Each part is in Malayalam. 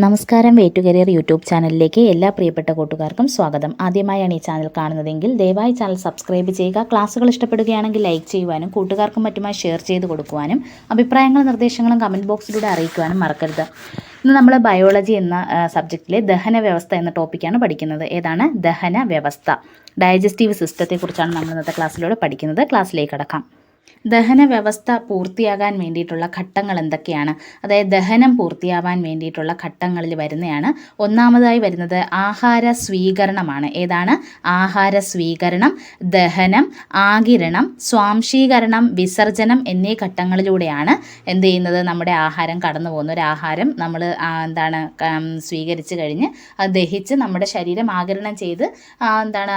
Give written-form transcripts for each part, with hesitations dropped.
നമസ്കാരം, വേ ടു കരിയർ യൂട്യൂബ് ചാനലിലേക്ക് എല്ലാ പ്രിയപ്പെട്ട കൂട്ടുകാർക്കും സ്വാഗതം. ആദ്യമായാണ് ഈ ചാനൽ കാണുന്നതെങ്കിൽ ദയവായി ചാനൽ സബ്സ്ക്രൈബ് ചെയ്യുക. ക്ലാസ്സുകൾ ഇഷ്ടപ്പെടുകയാണെങ്കിൽ ലൈക്ക് ചെയ്യുവാനും കൂട്ടുകാർക്കും മറ്റുമായി ഷെയർ ചെയ്ത് കൊടുക്കുവാനും അഭിപ്രായങ്ങളും നിർദ്ദേശങ്ങളും കമൻറ്റ് ബോക്സിലൂടെ അറിയിക്കുവാനും മറക്കരുത്. ഇന്ന് നമ്മൾ ബയോളജി എന്ന സബ്ജക്റ്റിലെ ദഹന വ്യവസ്ഥ എന്ന ടോപ്പിക്കാണ് പഠിക്കുന്നത്. ഏതാണ്? ദഹന വ്യവസ്ഥ. ഡൈജസ്റ്റീവ് സിസ്റ്റത്തെക്കുറിച്ചാണ് നമ്മൾ ഇന്നത്തെ ക്ലാസ്സിലൂടെ പഠിക്കുന്നത്. ക്ലാസ്സിലേക്ക് കടക്കാം. ദഹന വ്യവസ്ഥ പൂർത്തിയാകാൻ വേണ്ടിയിട്ടുള്ള ഘട്ടങ്ങൾ എന്തൊക്കെയാണ്? അതായത് ദഹനം പൂർത്തിയാവാൻ വേണ്ടിയിട്ടുള്ള ഘട്ടങ്ങളിൽ വരുന്നതാണ്. ഒന്നാമതായി വരുന്നത് ആഹാര സ്വീകരണമാണ്. ഏതാണ്? ആഹാര സ്വീകരണം, ദഹനം, ആഗിരണം, സ്വാംശീകരണം, വിസർജനം എന്നീ ഘട്ടങ്ങളിലൂടെയാണ് എന്ത് ചെയ്യുന്നത്? നമ്മുടെ ആഹാരം കടന്നു പോകുന്ന ഒരു ആഹാരം നമ്മൾ സ്വീകരിച്ച് കഴിഞ്ഞ് അത് ദഹിച്ച് നമ്മുടെ ശരീരം ആഗിരണം ചെയ്ത്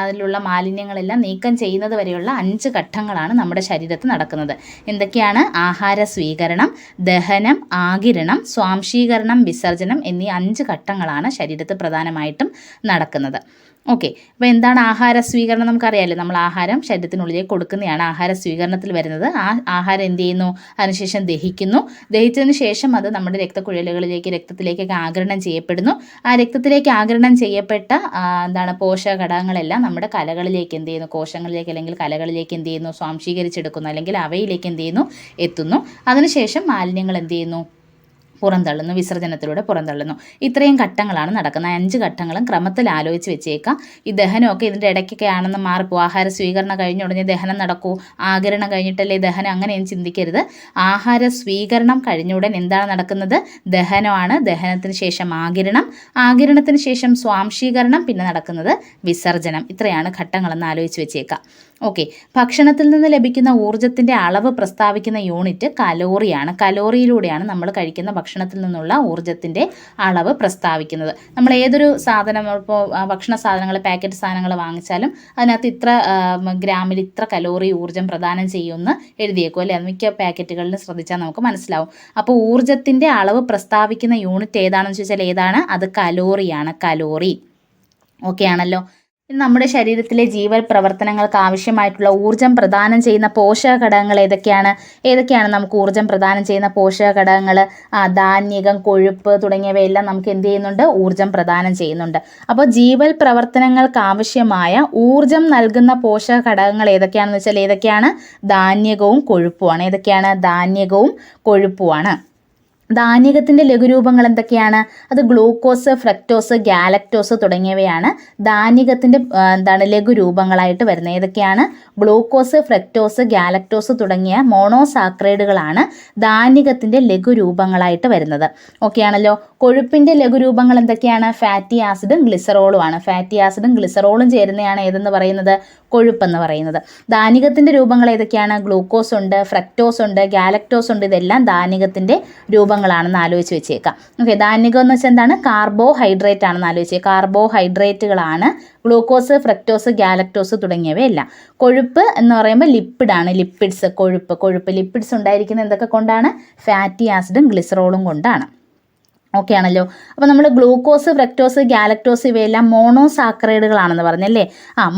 അതിലുള്ള മാലിന്യങ്ങളെല്ലാം നീക്കം ചെയ്യുന്നത് വരെയുള്ള 5 ഘട്ടങ്ങളാണ് നമ്മുടെ ശരീരത്തിൽ നടക്കുന്നത്. എന്തൊക്കെയാണ്? ആഹാര സ്വീകരണം, ദഹനം, ആഗിരണം, സ്വാംശീകരണം, വിസർജനം എന്നീ 5 ഘട്ടങ്ങളാണ് ശരീരത്തിൽ പ്രധാനമായിട്ടും നടക്കുന്നത്. ഓക്കെ, അപ്പോൾ എന്താണ് ആഹാര സ്വീകരണം? നമുക്കറിയാമല്ലോ, നമ്മൾ ആഹാരം ശരീരത്തിനുള്ളിലേക്ക് കൊടുക്കുന്നതാണ് ആഹാര സ്വീകരണത്തിൽ വരുന്നത്. ആ ആഹാരം എന്ത് ചെയ്യുന്നു? അതിനുശേഷം ദഹിക്കുന്നു. ദഹിച്ചതിന് ശേഷം അത് നമ്മുടെ രക്തക്കുഴലുകളിലേക്ക്, രക്തത്തിലേക്കൊക്കെ ആഗിരണം ചെയ്യപ്പെടുന്നു. ആ രക്തത്തിലേക്ക് ആഗിരണം ചെയ്യപ്പെട്ട പോഷക ഘടകങ്ങളെല്ലാം നമ്മുടെ കലകളിലേക്ക് എന്ത് ചെയ്യുന്നു? കോശങ്ങളിലേക്ക് അല്ലെങ്കിൽ കലകളിലേക്ക് എന്ത് ചെയ്യുന്നു? സ്വാംശീകരിച്ചെടുക്കുന്നു, അല്ലെങ്കിൽ അവയിലേക്ക് എന്ത് ചെയ്യുന്നു? എത്തുന്നു. അതിനുശേഷം മാലിന്യങ്ങൾ എന്ത് ചെയ്യുന്നു? പുറന്തള്ളുന്നു, വിസർജനത്തിലൂടെ പുറന്തള്ളുന്നു. ഇത്രയും ഘട്ടങ്ങളാണ് നടക്കുന്നത്. 5 ഘട്ടങ്ങളും ക്രമത്തിൽ ആലോചിച്ച് വെച്ചേക്കാം. ഈ ദഹനമൊക്കെ ഇതിൻ്റെ ഇടയ്ക്കൊക്കെ ആണെന്ന് മാറിപ്പോൾ. ആഹാര സ്വീകരണം കഴിഞ്ഞ ഉടനെ ദഹനം നടക്കൂ, ആഗിരണം കഴിഞ്ഞിട്ടല്ലേ ദഹനം, അങ്ങനെയൊന്നും ചിന്തിക്കരുത്. ആഹാര സ്വീകരണം കഴിഞ്ഞ ഉടൻ എന്താണ് നടക്കുന്നത്? ദഹനമാണ്. ദഹനത്തിന് ശേഷം ആഗിരണം, ആഗിരണത്തിന് ശേഷം സ്വാംശീകരണം, പിന്നെ നടക്കുന്നത് വിസർജനം. ഇത്രയാണ് ഘട്ടങ്ങളെന്ന് ആലോചിച്ച് വെച്ചേക്കാം. ഓക്കെ, ഭക്ഷണത്തിൽ നിന്ന് ലഭിക്കുന്ന ഊർജ്ജത്തിൻ്റെ അളവ് പ്രസ്താവിക്കുന്ന യൂണിറ്റ് കലോറിയാണ്. കലോറിയിലൂടെയാണ് നമ്മൾ കഴിക്കുന്ന ഭക്ഷണത്തിൽ നിന്നുള്ള ഊർജ്ജത്തിൻ്റെ അളവ് പ്രസ്താവിക്കുന്നത്. നമ്മൾ ഏതൊരു സാധനം, ഇപ്പോൾ ഭക്ഷണ സാധനങ്ങൾ, പാക്കറ്റ് സാധനങ്ങൾ വാങ്ങിച്ചാലും അതിനകത്ത് ഇത്ര ഗ്രാമിൽ ഇത്ര കലോറി ഊർജ്ജം പ്രദാനം ചെയ്യുമെന്ന് എഴുതിയേക്കും അല്ലേ? അത് മിക്ക പാക്കറ്റുകളിലും ശ്രദ്ധിച്ചാൽ നമുക്ക് മനസ്സിലാവും. അപ്പോൾ ഊർജ്ജത്തിൻ്റെ അളവ് പ്രസ്താവിക്കുന്ന യൂണിറ്റ് ഏതാണെന്ന് ചോദിച്ചാൽ ഏതാണ്? അത് കലോറിയാണ്. കലോറി. ഓക്കെ ആണല്ലോ. നമ്മുടെ ശരീരത്തിലെ ജീവൽ പ്രവർത്തനങ്ങൾക്ക് ആവശ്യമായിട്ടുള്ള ഊർജ്ജം പ്രദാനം ചെയ്യുന്ന പോഷക ഘടകങ്ങൾ ഏതൊക്കെയാണ് നമുക്ക് ഊർജ്ജം പ്രദാനം ചെയ്യുന്ന പോഷക ഘടകങ്ങൾ? ധാന്യകം, കൊഴുപ്പ് തുടങ്ങിയവയെല്ലാം നമുക്ക് എന്ത് ചെയ്യുന്നുണ്ട്? ഊർജ്ജം പ്രദാനം ചെയ്യുന്നുണ്ട്. അപ്പോൾ ജീവൽ പ്രവർത്തനങ്ങൾക്ക് ആവശ്യമായ ഊർജ്ജം നൽകുന്ന പോഷക ഘടകങ്ങൾ ഏതൊക്കെയാണെന്ന് വെച്ചാൽ ഏതൊക്കെയാണ്? ധാന്യകവും കൊഴുപ്പുമാണ്. ഏതൊക്കെയാണ്? ധാന്യകവും കൊഴുപ്പുമാണ്. ധാന്യകത്തിൻ്റെ ലഘുരൂപങ്ങൾ എന്തൊക്കെയാണ്? അത് ഗ്ലൂക്കോസ്, ഫ്രക്ടോസ്, ഗാലക്ടോസ് തുടങ്ങിയവയാണ് ധാന്യകത്തിൻ്റെ ലഘുരൂപങ്ങളായിട്ട് വരുന്നത്. ഏതൊക്കെയാണ്? ഗ്ലൂക്കോസ്, ഫ്രക്ടോസ്, ഗാലക്ടോസ് തുടങ്ങിയ മോണോസാക്രൈഡുകളാണ് ധാന്യകത്തിൻ്റെ ലഘുരൂപങ്ങളായിട്ട് വരുന്നത്. ഓക്കെ ആണല്ലോ. കൊഴുപ്പിൻ്റെ ലഘുരൂപങ്ങൾ എന്തൊക്കെയാണ്? ഫാറ്റി ആസിഡും ഗ്ലിസറോളുമാണ്. ഫാറ്റി ആസിഡും ഗ്ലിസറോളും ചേരുന്നതാണ് ഏതെന്ന് പറയുന്നത്? കൊഴുപ്പെന്ന് പറയുന്നത്. ധാന്യകത്തിൻ്റെ രൂപങ്ങൾ ഏതൊക്കെയാണ്? ഗ്ലൂക്കോസ് ഉണ്ട്, ഫ്രക്ടോസ് ഉണ്ട്, ഗാലക്ടോസ് ഉണ്ട്. ഇതെല്ലാം ധാന്യകത്തിൻ്റെ രൂപങ്ങളാണെന്ന് ആലോചിച്ച് വെച്ചേക്കാം. ഓക്കെ, ധാന്യകം എന്ന് വെച്ചാൽ എന്താണ്? കാർബോഹൈഡ്രേറ്റ് ആണെന്ന് ആലോചിച്ചേ. കാർബോഹൈഡ്രേറ്റുകളാണ് ഗ്ലൂക്കോസ്, ഫ്രക്ടോസ്, ഗാലക്ടോസ് തുടങ്ങിയവയെല്ലാം. കൊഴുപ്പ് എന്ന് പറയുമ്പോൾ ലിപ്പിഡാണ്. ലിപ്പിഡ്സ്, കൊഴുപ്പ് ലിപ്പിഡ്സ് ഉണ്ടായിരിക്കുന്നത് എന്തൊക്കെ കൊണ്ടാണ്? ഫാറ്റി ആസിഡും ഗ്ലിസറോളും കൊണ്ടാണ്. ഓക്കെ ആണല്ലോ. അപ്പോൾ നമ്മൾ ഗ്ലൂക്കോസ്, ഫ്രക്ടോസ്, ഗാലക്ടോസ് ഇവയെല്ലാം മോണോസാക്രൈഡുകളാണെന്ന് പറഞ്ഞല്ലേ?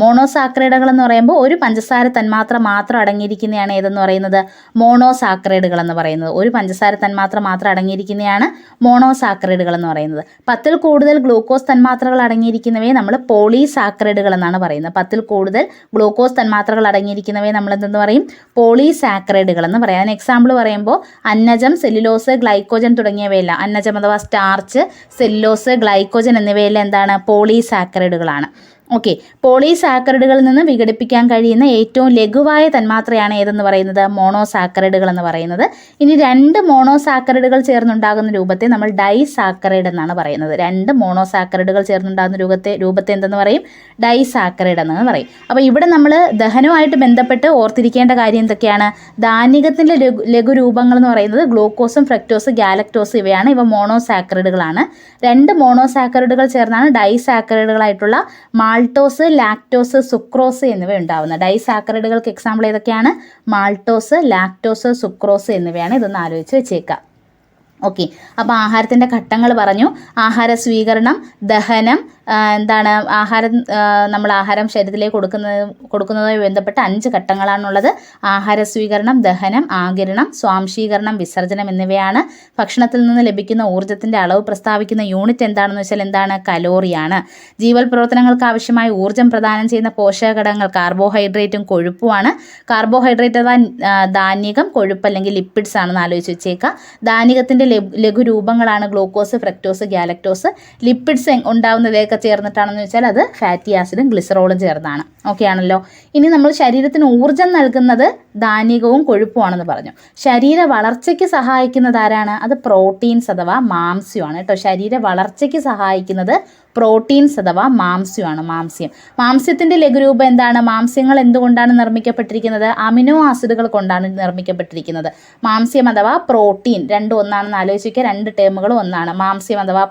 മോണോസാക്രൈഡുകൾ എന്ന് പറയുമ്പോൾ ഒരു പഞ്ചസാര തന്മാത്ര മാത്രം അടങ്ങിയിരിക്കുന്നതാണ് ഏതെന്ന് പറയുന്നത്? മോണോസാക്രൈഡുകൾ എന്ന് പറയുന്നത്. ഒരു പഞ്ചസാര തന്മാത്ര മാത്രം അടങ്ങിയിരിക്കുന്നതാണ് മോണോസാക്രൈഡുകൾ എന്ന് പറയുന്നത്. 10ൽ കൂടുതൽ ഗ്ലൂക്കോസ് തന്മാത്രകൾ അടങ്ങിയിരിക്കുന്നവയെ നമ്മൾ പോളിസാക്രൈഡുകൾ എന്നാണ് പറയുന്നത്. 10ൽ കൂടുതൽ ഗ്ലൂക്കോസ് തന്മാത്രകൾ അടങ്ങിയിരിക്കുന്നവയെ നമ്മൾ എന്തെന്ന് പറയും? പോളിസാക്രൈഡുകൾ എന്ന് പറയാം. അതിന് എക്സാമ്പിൾ പറയുമ്പോൾ അന്നജം, സെല്ലുലോസ്, ഗ്ലൈക്കോജൻ തുടങ്ങിയവയെല്ലാം, അന്നജം അഥവാ സ്റ്റാർച്ച്, സെല്ലുലോസ്, ഗ്ലൈക്കോജൻ എന്നിവയെല്ലാം എന്താണ്? പോളിസാക്കറൈഡുകളാണ്. ഓക്കെ, പോളിസാക്കറൈഡുകളിൽ നിന്ന് വിഘടിപ്പിക്കാൻ കഴിയുന്ന ഏറ്റവും ലഘുവായ തന്മാത്രയാണ് ഏതെന്ന് പറയുന്നത്? മോണോസാക്കറൈഡുകൾ എന്ന് പറയുന്നത്. ഇനി 2 മോണോസാക്കറൈഡുകൾ ചേർന്നുണ്ടാകുന്ന രൂപത്തെ നമ്മൾ ഡൈസാക്കറൈഡ് എന്നാണ് പറയുന്നത്. 2 മോണോസാക്കറൈഡുകൾ ചേർന്നുണ്ടാകുന്ന രൂപത്തെ എന്തെന്ന് പറയും? ഡൈസാക്കറൈഡ് എന്ന് പറയും. അപ്പോൾ ഇവിടെ നമ്മൾ ദഹനവുമായിട്ട് ബന്ധപ്പെട്ട് ഓർത്തിരിക്കേണ്ട കാര്യം എന്തൊക്കെയാണ്? ധാന്യകത്തിൻ്റെ ലഘുരൂപങ്ങൾ എന്ന് പറയുന്നത് ഗ്ലൂക്കോസും, ഫ്രക്ടോസ്, ഗാലക്ടോസ് ഇവയാണ്. ഇവ മോണോസാക്കറൈഡുകളാണ്. 2 മോണോസാക്കറൈഡുകൾ ചേർന്നാണ് ഡൈസാക്കറൈഡുകളായിട്ടുള്ള മാൾട്ടോസ്, ലാക്ടോസ്, സുക്രോസ് എന്നിവ ഉണ്ടാവുന്നത്. ഡൈസാക്കറൈഡുകൾക്ക് എക്സാമ്പിൾ ഏതൊക്കെയാണ്? മാൾട്ടോസ്, ലാക്ടോസ്, സുക്രോസ് എന്നിവയാണ്. ഇതൊന്ന് ആലോചിച്ച് വെച്ചേക്കാം. ഓക്കെ, അപ്പോൾ ആഹാരത്തിൻ്റെ ഘട്ടങ്ങൾ പറഞ്ഞു. ആഹാര സ്വീകരണം, ദഹനം, എന്താണ് നമ്മൾ ആഹാരം ശരീരത്തിലേക്ക് കൊടുക്കുന്നതുമായി ബന്ധപ്പെട്ട 5 ഘട്ടങ്ങളാണുള്ളത്. ആഹാര സ്വീകരണം, ദഹനം, ആഗിരണം, സ്വാംശീകരണം, വിസർജനം എന്നിവയാണ്. ഭക്ഷണത്തിൽ നിന്ന് ലഭിക്കുന്ന ഊർജ്ജത്തിൻ്റെ അളവ് പ്രസ്താവിക്കുന്ന യൂണിറ്റ് എന്താണെന്ന് വെച്ചാൽ എന്താണ്? കലോറിയാണ്. ജീവൽ പ്രവർത്തനങ്ങൾക്ക് ആവശ്യമായ ഊർജ്ജം പ്രദാനം ചെയ്യുന്ന പോഷകഘടകങ്ങൾ കാർബോഹൈഡ്രേറ്റും കൊഴുപ്പുമാണ്. കാർബോഹൈഡ്രേറ്റ് അഥവാ ധാന്യകം, കൊഴുപ്പ് അല്ലെങ്കിൽ ലിപ്പിഡ്സ് ആണെന്ന് ആലോചിച്ച് വെച്ചേക്കുക. ധാന്യകത്തിൻ്റെ ലഘുരൂപങ്ങളാണ് ഗ്ലൂക്കോസ്, ഫ്രക്ടോസ്, ഗാലക്ടോസ്. ലിപ്പിഡ്സ് ഉണ്ടാവുന്നതൊക്കെ ചേർന്നിട്ടാണെന്ന് വെച്ചാൽ അത് ഫാറ്റി ആസിഡും ഗ്ലിസറോളും ചേർന്നാണ്. ഓക്കെ ആണല്ലോ. ഇനി നമ്മൾ ശരീരത്തിന് ഊർജ്ജം നൽകുന്നത് ധാന്യകവും കൊഴുപ്പുമാണെന്ന് പറഞ്ഞു. ശരീര വളർച്ചയ്ക്ക് സഹായിക്കുന്നത് ആരാണ്? അത് പ്രോട്ടീൻസ് അഥവാ മാംസ്യമാണ് കേട്ടോ. ശരീര വളർച്ചയ്ക്ക് സഹായിക്കുന്നത് പ്രോട്ടീൻസ് അഥവാ മാംസ്യമാണ്. മാംസ്യത്തിൻ്റെ ലഘുരൂപം എന്താണ്? മാംസ്യങ്ങൾ എന്തുകൊണ്ടാണ് നിർമ്മിക്കപ്പെട്ടിരിക്കുന്നത്? അമിനോ ആസിഡുകൾ കൊണ്ടാണ് നിർമ്മിക്കപ്പെട്ടിരിക്കുന്നത്. മാംസ്യം അഥവാ പ്രോട്ടീൻ രണ്ടും ഒന്നാണെന്ന് ആലോചിക്കുക. 2 ടേമുകളും ഒന്നാണ്. മാംസ്യം അഥവാ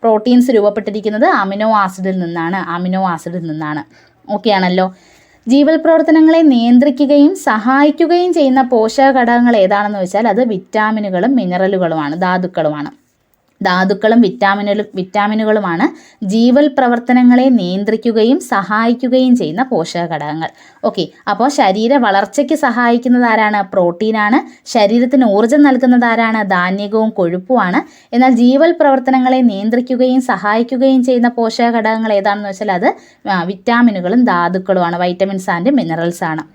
പ്രോട്ടീൻസ് രൂപപ്പെട്ടിരിക്കുന്നത് അമിനോ ആസിഡിൽ നിന്നാണ്. ഓക്കെ ആണല്ലോ. ജീവൽ പ്രവർത്തനങ്ങളെ നിയന്ത്രിക്കുകയും സഹായിക്കുകയും ചെയ്യുന്ന പോഷക ഘടകങ്ങൾ ഏതാണെന്ന് വെച്ചാൽ അത് വിറ്റാമിനുകളും മിനറലുകളുമാണ്, ധാതുക്കളും വിറ്റാമിനുകളുമാണ് ജീവൽ പ്രവർത്തനങ്ങളെ നിയന്ത്രിക്കുകയും സഹായിക്കുകയും ചെയ്യുന്ന പോഷക ഘടകങ്ങൾ. ഓക്കെ, അപ്പോൾ ശരീര വളർച്ചയ്ക്ക് സഹായിക്കുന്നത് ആരാണ്? പ്രോട്ടീനാണ്. ശരീരത്തിന് ഊർജ്ജം നൽകുന്നത് ആരാണ്? ധാന്യകവും കൊഴുപ്പുമാണ്. എന്നാൽ ജീവൽ പ്രവർത്തനങ്ങളെ നിയന്ത്രിക്കുകയും സഹായിക്കുകയും ചെയ്യുന്ന പോഷക ഘടകങ്ങൾ ഏതാണെന്ന് വെച്ചാൽ അത് വിറ്റാമിനുകളും ധാതുക്കളുമാണ്, വൈറ്റമിൻസ് ആൻഡ് മിനറൽസ് ആണ്.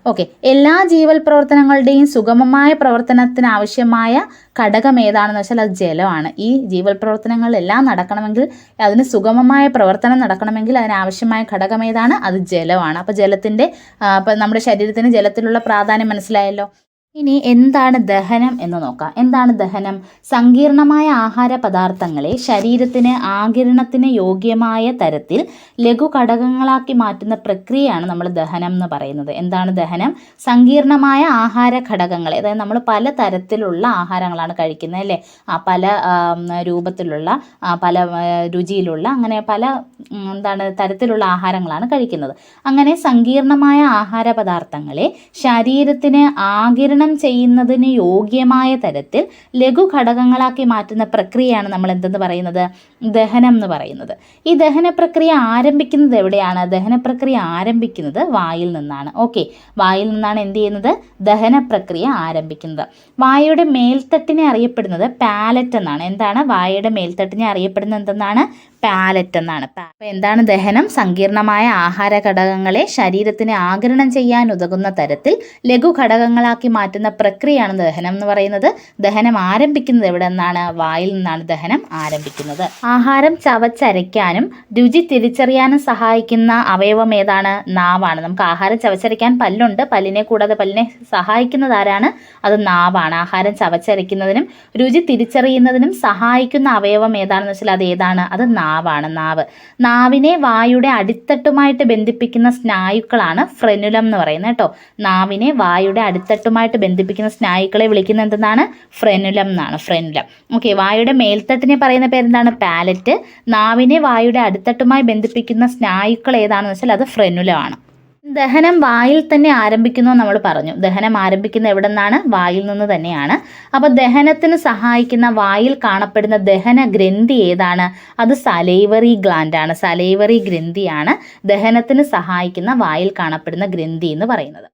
ഓക്കെ, എല്ലാ ജീവൽ പ്രവർത്തനങ്ങളുടെയും സുഗമമായ പ്രവർത്തനത്തിന് ആവശ്യമായ ഘടകം ഏതാണെന്ന് വെച്ചാൽ അത് ജലമാണ്. ഈ ജീവൽ പ്രവർത്തനങ്ങളെല്ലാം നടക്കണമെങ്കിൽ, അതിന് സുഗമമായ പ്രവർത്തനം നടക്കണമെങ്കിൽ അതിനാവശ്യമായ ഘടകം ഏതാണ്? അത് ജലമാണ്. അപ്പോൾ നമ്മുടെ ശരീരത്തിന് ജലത്തിലുള്ള പ്രാധാന്യം മനസ്സിലായല്ലോ. ഇനി എന്താണ് ദഹനം എന്ന് നോക്കാം. എന്താണ് ദഹനം? സങ്കീർണമായ ആഹാര പദാർത്ഥങ്ങളെ ശരീരത്തിന് ആഗിരണത്തിന് യോഗ്യമായ തരത്തിൽ ലഘു ഘടകങ്ങളാക്കി മാറ്റുന്ന പ്രക്രിയയാണ് നമ്മൾ ദഹനം എന്ന് പറയുന്നത്. എന്താണ് ദഹനം? സങ്കീർണമായ ആഹാര ഘടകങ്ങളെ, അതായത് നമ്മൾ പല തരത്തിലുള്ള ആഹാരങ്ങളാണ് കഴിക്കുന്നത് അല്ലേ? പല രൂപത്തിലുള്ള, പല രുചിയിലുള്ള, അങ്ങനെ പല തരത്തിലുള്ള ആഹാരങ്ങളാണ് കഴിക്കുന്നത്. അങ്ങനെ സങ്കീർണമായ ആഹാര പദാർത്ഥങ്ങളെ ശരീരത്തിന് ആഗിരണം ചെയ്യുന്നതിന് യോഗ്യമായ തരത്തിൽ ലഘു ഘടകങ്ങളാക്കി മാറ്റുന്ന പ്രക്രിയയാണ് നമ്മൾ എന്തെന്ന് പറയുന്നത്? ദഹനം എന്ന് പറയുന്നത്. ഈ ദഹന പ്രക്രിയ ആരംഭിക്കുന്നത് എവിടെയാണ്? ദഹന പ്രക്രിയ ആരംഭിക്കുന്നത് വായിൽ നിന്നാണ്. ഓക്കെ, വായിൽ നിന്നാണ് എന്ത് ചെയ്യുന്നത്? ദഹന പ്രക്രിയ ആരംഭിക്കുന്നത്. വായയുടെ മേൽത്തട്ടിനെ അറിയപ്പെടുന്നത് പാലറ്റ് എന്നാണ്. എന്താണ് വായയുടെ മേൽത്തട്ടിനെ അറിയപ്പെടുന്നത്? എന്തെന്നാണ്? പാലറ്റ് എന്നാണ്. അപ്പോൾ എന്താണ് ദഹനം? സങ്കീർണമായ ആഹാര ഘടകങ്ങളെ ശരീരത്തിന് ആഗിരണം ചെയ്യാൻ ഉതകുന്ന തരത്തിൽ ലഘു ഘടകങ്ങളാക്കി മാറ്റുന്ന പ്രക്രിയയാണ് ദഹനം എന്ന് പറയുന്നത്. ദഹനം ആരംഭിക്കുന്നത് എവിടെ നിന്നാണ്? വായിൽ നിന്നാണ് ദഹനം ആരംഭിക്കുന്നത്. ആഹാരം ചവച്ചരയ്ക്കാനും രുചി തിരിച്ചറിയാനും സഹായിക്കുന്ന അവയവം ഏതാണ്? നാവാണ്. നമുക്ക് ആഹാരം ചവച്ചരയ്ക്കാൻ പല്ലുണ്ട്. പല്ലിനെ സഹായിക്കുന്നത് ആരാണ്? അത് നാവാണ്. ആഹാരം ചവച്ചരയ്ക്കുന്നതിനും രുചി തിരിച്ചറിയുന്നതിനും സഹായിക്കുന്ന അവയവം ഏതാണെന്ന് വെച്ചാൽ അത് ഏതാണ്? അത് നാവാണ്. നാവിനെ വായുടെ അടിത്തട്ടുമായിട്ട് ബന്ധിപ്പിക്കുന്ന സ്നായുക്കളാണ് ഫ്രെനുലം എന്ന് പറയുന്നത് കേട്ടോ. നാവിനെ വായുടെ അടിത്തട്ടുമായിട്ട് ബന്ധിപ്പിക്കുന്ന സ്നായുക്കളെ വിളിക്കുന്നത് എന്താണ്? ഫ്രെനുലം എന്നാണ്. ഓക്കെ, വായുടെ മേൽത്തട്ടിനെ പറയുന്ന പേരെന്താണ്? പാലറ്റ്. നാവിനെ വായുടെ അടിത്തട്ടുമായി ബന്ധിപ്പിക്കുന്ന സ്നായുക്കൾ ഏതാണെന്ന് വെച്ചാൽ അത് ഫ്രെനുലമാണ്. ദഹനം വായിൽ തന്നെ ആരംഭിക്കുന്നു നമ്മൾ പറഞ്ഞു. ദഹനം ആരംഭിക്കുന്ന എവിടെ നിന്നാണ്? വായിൽ നിന്ന് തന്നെയാണ്. അപ്പോൾ ദഹനത്തിന് സഹായിക്കുന്ന വായിൽ കാണപ്പെടുന്ന ദഹന ഗ്രന്ഥി ഏതാണ്? അത് സലൈവറി ഗ്ലാൻഡാണ്. സലൈവറി ഗ്രന്ഥിയാണ് ദഹനത്തിന് സഹായിക്കുന്ന വായിൽ കാണപ്പെടുന്ന ഗ്രന്ഥി എന്ന് പറയുന്നത്.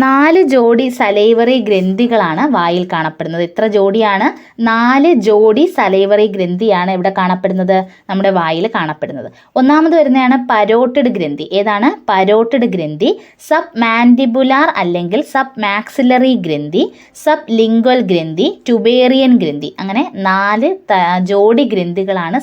4 ജോഡി സലൈവറി ഗ്രന്ഥികളാണ് വായിൽ കാണപ്പെടുന്നത്. എത്ര ജോഡിയാണ്? 4 ജോഡി സലൈവറി ഗ്രന്ഥിയാണ് ഇവിടെ കാണപ്പെടുന്നത്, നമ്മുടെ വായിൽ കാണപ്പെടുന്നത്. ഒന്നാമത് വരുന്നതാണ് പരോട്ടിഡ് ഗ്രന്ഥി. ഏതാണ്? പരോട്ടിഡ് ഗ്രന്ഥി. സബ് മാൻഡിബുലാർ അല്ലെങ്കിൽ സബ് മാക്സിലറി ഗ്രന്ഥി, സബ് ലിംഗ്വൽ ഗ്രന്ഥി, ട്യൂബേറിയൻ ഗ്രന്ഥി. അങ്ങനെ 4 ജോഡി ഗ്രന്ഥികളാണ്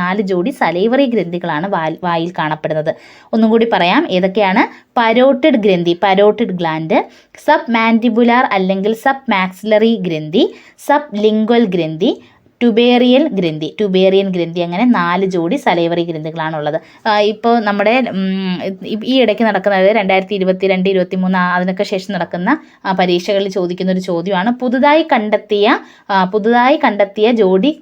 4 ജോഡി സലൈവറി ഗ്രന്ഥികളാണ് വായിൽ കാണപ്പെടുന്നത്. ഒന്നും കൂടി പറയാം, ഏതൊക്കെയാണ്? പരോട്ടിഡ് ഗ്രന്ഥി, പരോട്ടിഡ് ഗ്ലാൻഡ്, സബ് മാൻഡിബുലാർ അല്ലെങ്കിൽ സബ് മാക്സിലറി ഗ്രന്ഥി, സബ് ലിംഗ്വൽ ഗ്രന്ഥി, ട്യൂബേറിയൻ ഗ്രന്ഥി. അങ്ങനെ 4 ജോഡി സലൈവറി ഗ്രന്ഥികളാണുള്ളത്. ഇപ്പോൾ നമ്മുടെ ഈ ഇടയ്ക്ക് നടക്കുന്ന, അതായത് 2022, 2023 അതിനൊക്കെ ശേഷം നടക്കുന്ന പരീക്ഷകളിൽ ചോദിക്കുന്ന ഒരു ചോദ്യമാണ്, പുതുതായി കണ്ടെത്തിയ ജോഡി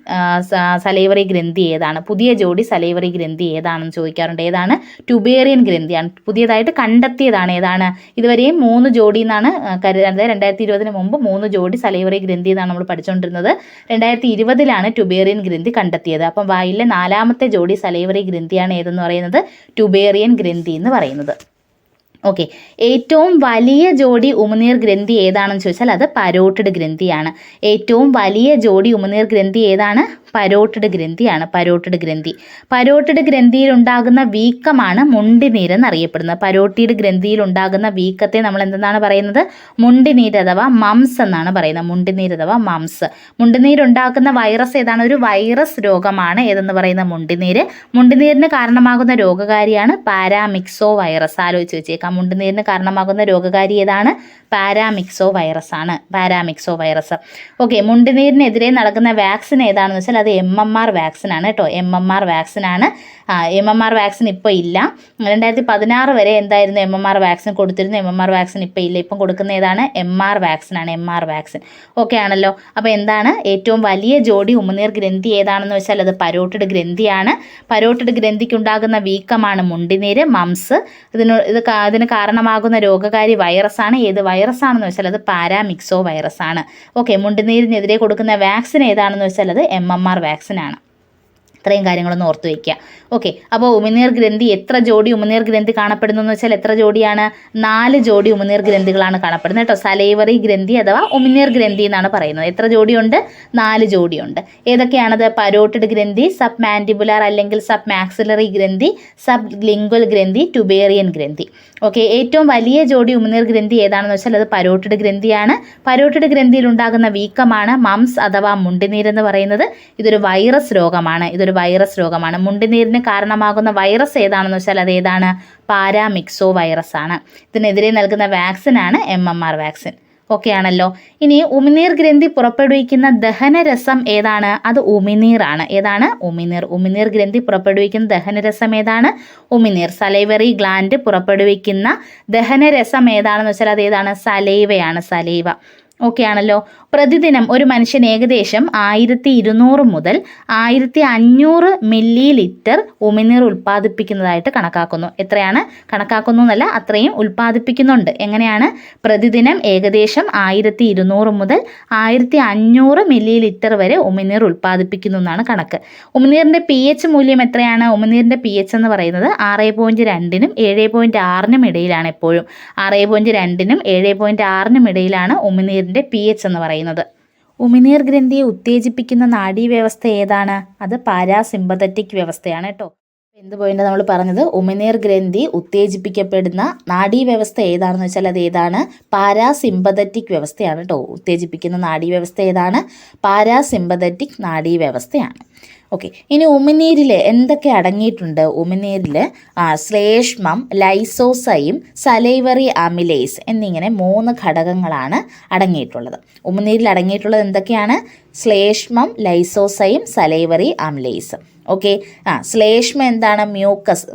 സലൈവറി ഗ്രന്ഥി ഏതാണ്? പുതിയ ജോഡി സലൈവറി ഗ്രന്ഥി ഏതാണെന്ന് ചോദിക്കാറുണ്ട്. ഏതാണ്? ട്യൂബേറിയൻ ഗ്രന്ഥിയാണ്. പുതിയതായിട്ട് കണ്ടെത്തിയതാണ്. ഏതാണ്? ഇതുവരെയും 3 ജോഡി എന്നാണ് കരുതുന്നത്. 2020 മുമ്പ് 3 ജോഡി സലൈവറി ഗ്രന്ഥി എന്നാണ് നമ്മൾ പഠിച്ചുകൊണ്ടിരുന്നത്. 2020 വായിലാണ് ട്യൂബേറിയൻ ഗ്രന്ഥി കണ്ടെത്തിയത്. അപ്പം വായിലെ 4ാമത്തെ ജോഡി സലൈവറി ഗ്രന്ഥിയാണ് ഏതെന്ന് പറയുന്നത്? ട്യൂബേറിയൻ ഗ്രന്ഥി എന്ന് പറയുന്നത്. ഓക്കെ, ഏറ്റവും വലിയ ജോഡി ഉമിനീർ ഗ്രന്ഥി ഏതാണെന്ന് ചോദിച്ചാൽ അത് പരോട്ടിഡ് ഗ്രന്ഥിയാണ്. ഏറ്റവും വലിയ ജോഡി ഉമിനീർ ഗ്രന്ഥി ഏതാണ്? പരോട്ടിഡ് ഗ്രന്ഥിയാണ്. പരോട്ടിഡ് ഗ്രന്ഥി. പരോട്ടിഡ് ഗ്രന്ഥിയിൽ ഉണ്ടാകുന്ന വീക്കമാണ് മുണ്ടിനീര് എന്നറിയപ്പെടുന്നത്. പരോട്ടിഡ് ഗ്രന്ഥിയിൽ ഉണ്ടാകുന്ന വീക്കത്തെ നമ്മൾ എന്തെന്നാണ് പറയുന്നത്? മുണ്ടിനീര് അഥവാ മംസ് എന്നാണ് പറയുന്നത്. മുണ്ടിനീര് അഥവാ മംസ്. മുണ്ടിനീരുണ്ടാക്കുന്ന വൈറസ് ഏതാണ്? ഒരു വൈറസ് രോഗമാണ് ഏതെന്ന് പറയുന്ന മുണ്ടിനീര്. മുണ്ടിനീരിന് കാരണമാകുന്ന രോഗകാരിയാണ് പാരാമിക്സോ വൈറസ്. ആലോചിച്ച് വെച്ചേക്കാം. മുണ്ടുനീരിന് കാരണമാകുന്ന രോഗകാരി ഏതാണ്? പാരാമിക്സോ വൈറസ് ആണ്. Paramyxo virus. ഓക്കെ, മുണ്ടുനീരിനെതിരെ നടക്കുന്ന വാക്സിൻ ഏതാണെന്ന് വെച്ചാൽ അത് MMR വാക്സിൻ ആണ് കേട്ടോ. MMR വാക്സിൻ ആണ്. MMR വാക്സിൻ ഇപ്പോൾ ഇല്ല. 2016 വരെ എന്തായിരുന്നു MMR വാക്സിൻ കൊടുത്തിരുന്നു. MMR വാക്സിൻ ഇപ്പോൾ ഇല്ല. ഇപ്പം കൊടുക്കുന്ന ഏതാണ്? MR വാക്സിൻ ആണ്. MR vaccine. ഓക്കെ ആണല്ലോ. അപ്പോൾ എന്താണ് ഏറ്റവും വലിയ ജോഡി ഉമിനീർ ഗ്രന്ഥി ഏതാണെന്ന് വെച്ചാൽ അത് പരോട്ടിഡ് ഗ്രന്ഥിയാണ്. പരോട്ടിഡ് ഗ്രന്ഥിക്കുണ്ടാകുന്ന വീക്കമാണ് മുണ്ടിനീര്, മംസ്. ഇതിന് കാരണമാകുന്ന രോഗകാരി വൈറസാണ്. ഏത് വൈറസ് ആണെന്ന് വെച്ചാൽ അത് പാരാമിക്സോ വൈറസ് ആണ്. ഓക്കെ, മുണ്ടുനീരിനെതിരെ കൊടുക്കുന്ന വാക്സിൻ ഏതാണെന്ന് വെച്ചാൽ അത് MMR വാക്സിൻ ആണ്. ഇത്രയും കാര്യങ്ങളൊന്ന് ഓർത്ത് വയ്ക്കുക. ഓക്കെ, അപ്പോൾ ഉമിനീർ ഗ്രന്ഥി എത്ര ജോഡി ഉമിനീർ ഗ്രന്ഥി കാണപ്പെടുന്നു എന്ന് വെച്ചാൽ എത്ര ജോഡിയാണ്? 4 ജോഡി ഉമിനീർ ഗ്രന്ഥികളാണ് കാണപ്പെടുന്നത് കേട്ടോ. സലൈവറി ഗ്രന്ഥി അഥവാ ഉമിനീർ ഗ്രന്ഥി എന്നാണ് പറയുന്നത്. എത്ര ജോഡിയുണ്ട്? 4 ജോഡിയുണ്ട്. ഏതൊക്കെയാണത്? പരോട്ടിഡ് ഗ്രന്ഥി, സബ് മാൻഡിബുലാർ അല്ലെങ്കിൽ സബ് മാക്സിലറി ഗ്രന്ഥി, സബ് ലിംഗ്വൽ ഗ്രന്ഥി, ട്യൂബേറിയൻ ഗ്രന്ഥി. ഓക്കെ, ഏറ്റവും വലിയ ജോഡി ഉമിനീർ ഗ്രന്ഥി ഏതാണെന്ന് വെച്ചാൽ അത് പരോട്ടിഡ് ഗ്രന്ഥിയാണ്. പരോട്ടിഡ് ഗ്രന്ഥിയിൽ ഉണ്ടാകുന്ന വീക്കമാണ് മംസ് അഥവാ മുണ്ടിനീരെന്ന് പറയുന്നത്. ഇതൊരു വൈറസ് രോഗമാണ്. വൈറസ് രോഗമാണ്. മുണ്ടിനീരിന് കാരണമാകുന്ന വൈറസ് ഏതാണെന്ന് വെച്ചാൽ അത് ഏതാണ്? പാരാമിക്സോ വൈറസ് ആണ്. ഇതിനെതിരെ നൽകുന്ന വാക്സിനാണ് MMR വാക്സിൻ. ഓക്കെ ആണല്ലോ. ഇനി ഉമിനീർ ഗ്രന്ഥി പുറപ്പെടുവിക്കുന്ന ദഹനരസം ഏതാണ്? അത് ഉമിനീറാണ്. ഏതാണ്? ഉമിനീർ. ഉമിനീർ ഗ്രന്ഥി പുറപ്പെടുവിക്കുന്ന ദഹനരസം ഏതാണ്? ഉമിനീർ. സലൈവറി ഗ്ലാൻഡ് പുറപ്പെടുവിക്കുന്ന ദഹനരസം ഏതാണെന്ന് വെച്ചാൽ അത് ഏതാണ്? സലൈവയാണ്. സലൈവ. ഓക്കെ ആണല്ലോ. പ്രതിദിനം ഒരു മനുഷ്യൻ ഏകദേശം 1200 മുതൽ 1500 മില്ലി ലിറ്റർ ഉമിനീർ ഉൽപ്പാദിപ്പിക്കുന്നതായിട്ട് കണക്കാക്കുന്നു. എത്രയാണ് കണക്കാക്കുന്നു എന്നല്ല, അത്രയും ഉൽപ്പാദിപ്പിക്കുന്നുണ്ട്. എങ്ങനെയാണ്? പ്രതിദിനം ഏകദേശം 1200 മുതൽ 1500 മില്ലി ലിറ്റർ വരെ ഉമിനീർ ഉൽപ്പാദിപ്പിക്കുന്നു എന്നാണ് കണക്ക്. ഉമിനീറിൻ്റെ pH മൂല്യം എത്രയാണ്? ഉമിനീറിൻ്റെ pH എന്ന് പറയുന്നത് 6.2നും 7.6നും ഇടയിലാണ്. എപ്പോഴും 6.2നും 7.6നും ഇടയിലാണ് ഉമിനീറിൻ്റെ pH എന്ന് പറയുന്നത്. ഉമിനീർ ഗ്രന്ഥിയെ ഉത്തേജിപ്പിക്കുന്ന നാഡീവ്യവസ്ഥ ഏതാണ്? അത് പാരാസിമ്പത്തറ്റിക് വ്യവസ്ഥയാണ് കേട്ടോ. എന്ത് പോയിന്റ് നമ്മൾ പറഞ്ഞത്? ഉമിനീർ ഗ്രന്ഥി ഉത്തേജിപ്പിക്കപ്പെടുന്ന നാഡീവ്യവസ്ഥ ഏതാണെന്ന് വെച്ചാൽ അത് ഏതാണ്? പാരാസിമ്പത്തറ്റിക് വ്യവസ്ഥയാണ് കേട്ടോ. ഉത്തേജിപ്പിക്കുന്ന നാഡീവ്യവസ്ഥ ഏതാണ്? പാരാസിമ്പത്തറ്റിക് നാഡീവ്യവസ്ഥയാണ്. ഓക്കെ, ഇനി ഉമിനീരിൽ എന്തൊക്കെ അടങ്ങിയിട്ടുണ്ട്? ഉമിനീരിൽ ശ്ലേഷ്മം, ലൈസോസൈം, സലൈവറി അമിലേസ് എന്നിങ്ങനെ 3 ഘടകങ്ങളാണ് അടങ്ങിയിട്ടുള്ളത്. ഉമിനീരിൽ അടങ്ങിയിട്ടുള്ളത് എന്തൊക്കെയാണ്? ശ്ലേഷ്മം, ലൈസോസൈം, സലൈവറി അമിലേസ്. ഓക്കെ, ശ്ലേഷ്മം എന്താണ്?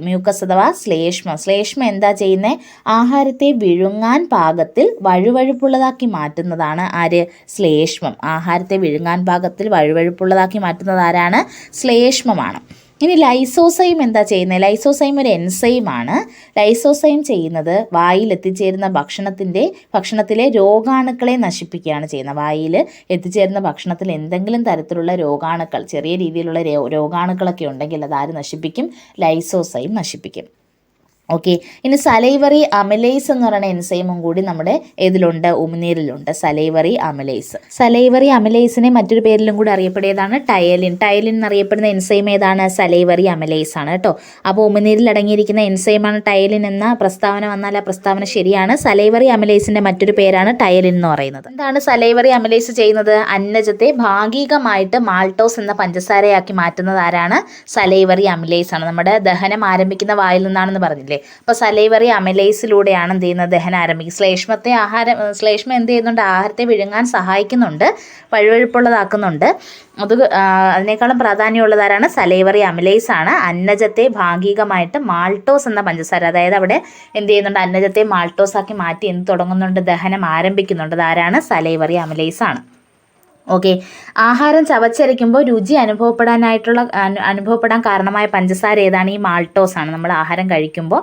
മ്യൂക്കസ് അഥവാ ശ്ലേഷ്മം. ശ്ലേഷ്മം എന്താ ചെയ്യുന്നത്? ആഹാരത്തെ വിഴുങ്ങാൻ പാകത്തിൽ വഴുവഴുപ്പുള്ളതാക്കി മാറ്റുന്നതാണ്. ആര്? ശ്ലേഷ്മം. ആഹാരത്തെ വിഴുങ്ങാൻ പാകത്തിൽ വഴുവഴുപ്പുള്ളതാക്കി മാറ്റുന്നത് ആരാണ്? ശ്ലേഷ്മമാണ്. ഇനി ലൈസോസൈം എന്താ ചെയ്യുന്നത്? ലൈസോസൈം ഒരു എൻസൈമാണ്. ലൈസോസൈം ചെയ്യുന്നത് വായിൽ എത്തിച്ചേരുന്ന ഭക്ഷണത്തിലെ രോഗാണുക്കളെ നശിപ്പിക്കുകയാണ് ചെയ്യുന്നത്. വായിൽ എത്തിച്ചേരുന്ന ഭക്ഷണത്തിൽ എന്തെങ്കിലും തരത്തിലുള്ള രോഗാണുക്കൾ, ചെറിയ രീതിയിലുള്ള രോഗാണുക്കളൊക്കെ ഉണ്ടെങ്കിൽ അതാര് നശിപ്പിക്കും? ലൈസോസൈം നശിപ്പിക്കും. ഓക്കെ, ഇനി സലൈവറി അമിലേസ് എന്ന് പറയുന്ന എൻസൈമും കൂടി നമ്മുടെ ഏതിലുണ്ട്? ഉമിനീരിലുണ്ട്. Salivary amylase. സലൈവറി അമിലേസിനെ മറ്റൊരു പേരിലും കൂടി അറിയപ്പെടുന്നതാണ് ടയലിൻ. ടയലിൻ എന്നറിയപ്പെടുന്ന എൻസൈം ഏതാണ്? സലൈവറി അമിലേസ് ആണ് കേട്ടോ. അപ്പോൾ ഉമിനീരിൽ അടങ്ങിയിരിക്കുന്ന എൻസൈമാണ് ടയലിൻ എന്ന പ്രസ്താവന വന്നാൽ ആ പ്രസ്താവന ശരിയാണ്. സലൈവറി അമിലേസിന്റെ മറ്റൊരു പേരാണ് ടയലിൻ എന്ന് പറയുന്നത്. എന്താണ് സലൈവറി അമിലേസ് ചെയ്യുന്നത്? അന്നജത്തെ ഭാഗികമായിട്ട് മാൾട്ടോസ് എന്ന പഞ്ചസാരയാക്കി മാറ്റുന്നത് ആരാണ്? സലൈവറി അമിലേസ് ആണ്. നമ്മുടെ ദഹനം ആരംഭിക്കുന്ന വായിൽ നിന്നാണെന്ന് പറഞ്ഞില്ലേ? അപ്പോൾ സലൈവറി അമിലേസിലൂടെയാണ് എന്ത് ചെയ്യുന്നത്? ദഹനം ആരംഭിക്കും. ശ്ലേഷ്മം എന്ത് ചെയ്യുന്നുണ്ട്? ആഹാരത്തെ വിഴുങ്ങാൻ സഹായിക്കുന്നുണ്ട്, വഴുവഴുപ്പുള്ളതാക്കുന്നുണ്ട്. അതിനേക്കാളും പ്രാധാന്യമുള്ളതാരാണ്? സലൈവറി അമിലേസ് ആണ്. അന്നജത്തെ ഭാഗികമായിട്ട് മാൾട്ടോസ് എന്ന പഞ്ചസാര, അതായത് അവിടെ എന്ത് ചെയ്യുന്നുണ്ട്? അന്നജത്തെ മാൾട്ടോസ് ആക്കി മാറ്റി എന്ത് തുടങ്ങുന്നുണ്ട്? ദഹനം ആരംഭിക്കുന്നുണ്ട്. അതാരാണ്? സലൈവറി അമിലേസ് ആണ്. ഓക്കെ, ആഹാരം ചവച്ചരയ്ക്കുമ്പോൾ രുചി അനുഭവപ്പെടാൻ കാരണമായ പഞ്ചസാര ഏതാണ്? ഈ മാൾട്ടോസ് ആണ്. നമ്മൾ ആഹാരം കഴിക്കുമ്പോൾ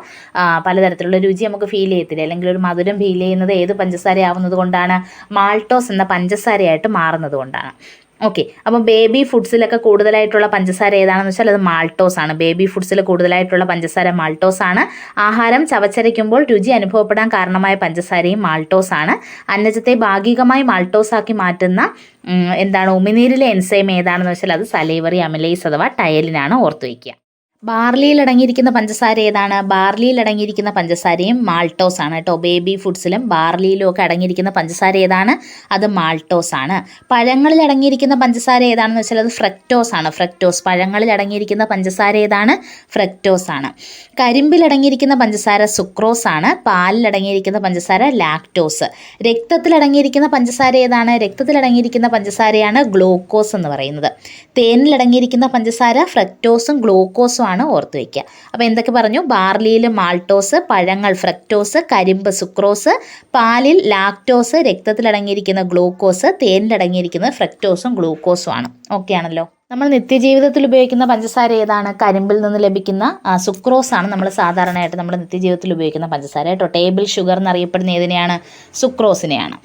പലതരത്തിലുള്ള രുചി നമുക്ക് ഫീൽ ചെയ്യത്തില്ല, അല്ലെങ്കിൽ ഒരു മധുരം ഫീൽ ചെയ്യുന്നത് ഏത് പഞ്ചസാര ആവുന്നത് കൊണ്ടാണ്? മാൾട്ടോസ് എന്ന പഞ്ചസാരയായിട്ട് മാറുന്നത് കൊണ്ടാണ്. ഓക്കെ. അപ്പം ബേബി ഫുഡ്സിലൊക്കെ കൂടുതലായിട്ടുള്ള പഞ്ചസാര ഏതാണെന്ന് വെച്ചാൽ അത് മാൾട്ടോസ് ആണ്. ബേബി ഫുഡ്സിൽ കൂടുതലായിട്ടുള്ള പഞ്ചസാര മാൾട്ടോസ് ആണ്. ആഹാരം ചവച്ചരയ്ക്കുമ്പോൾ രുചി അനുഭവപ്പെടാൻ കാരണമായ പഞ്ചസാരയും മാൾട്ടോസ് ആണ്. അന്നജത്തെ ഭാഗികമായി മാൾട്ടോസ് ആക്കി മാറ്റുന്ന ഉമിനീരിലെ എൻസൈം ഏതാണെന്ന് വെച്ചാൽ അത് സലൈവറി അമിലേസ് അഥവാ ടയലിനാണ്. ഓർത്തു വയ്ക്കുക. ബാർലിയിൽ അടങ്ങിയിരിക്കുന്ന പഞ്ചസാര ഏതാണ്? ബാർലിയിൽ അടങ്ങിയിരിക്കുന്ന പഞ്ചസാരയും മാൾട്ടോസ് ആണ് കേട്ടോ. ബേബി ഫുഡ്സിലും ബാർലിയിലും ഒക്കെ അടങ്ങിയിരിക്കുന്ന പഞ്ചസാര ഏതാണ്? അത് മാൾട്ടോസ് ആണ്. പഴങ്ങളിൽ അടങ്ങിയിരിക്കുന്ന പഞ്ചസാര ഏതാണെന്ന് വെച്ചാൽ അത് ഫ്രക്ടോസ് ആണ്. ഫ്രക്ടോസ്. പഴങ്ങളിൽ അടങ്ങിയിരിക്കുന്ന പഞ്ചസാര ഏതാണ്? ഫ്രക്ടോസ് ആണ്. കരിമ്പിൽ അടങ്ങിയിരിക്കുന്ന പഞ്ചസാര സുക്രോസ് ആണ്. പാലിൽ അടങ്ങിയിരിക്കുന്ന പഞ്ചസാര ലാക്ടോസ്. രക്തത്തിൽ അടങ്ങിയിരിക്കുന്ന പഞ്ചസാര ഏതാണ്? രക്തത്തിൽ അടങ്ങിയിരിക്കുന്ന പഞ്ചസാരയാണ് ഗ്ലൂക്കോസ് എന്ന് പറയുന്നത്. തേനിൽ അടങ്ങിയിരിക്കുന്ന പഞ്ചസാര ഫ്രക്ടോസും ഗ്ലൂക്കോസും ആണ്. ഓർത്ത് വയ്ക്കുക. അപ്പോൾ എന്തൊക്കെ പറഞ്ഞു? ബാർലിയിൽ മാൾട്ടോസ്, പഴങ്ങൾ ഫ്രക്ടോസ്, കരിമ്പ് സുക്രോസ്, പാലിൽ ലാക്ടോസ്, രക്തത്തിൽ അടങ്ങിയിരിക്കുന്ന ഗ്ലൂക്കോസ്, തേനിൽ അടങ്ങിയിരിക്കുന്നത് ഫ്രക്ടോസും ഗ്ലൂക്കോസും ആണ്. ഓക്കെ ആണല്ലോ. നമ്മൾ നിത്യജീവിതത്തിൽ ഉപയോഗിക്കുന്ന പഞ്ചസാര ഏതാണ്? കരിമ്പിൽ നിന്ന് ലഭിക്കുന്ന സുക്രോസ് ആണ് നമ്മൾ സാധാരണയായിട്ട് നമ്മൾ നിത്യജീവിതത്തിൽ ഉപയോഗിക്കുന്ന പഞ്ചസാര കേട്ടോ. ടേബിൾ ഷുഗർ എന്നറിയപ്പെടുന്ന ഏതിനെയാണ്? സുക്രോസിനെയാണ്.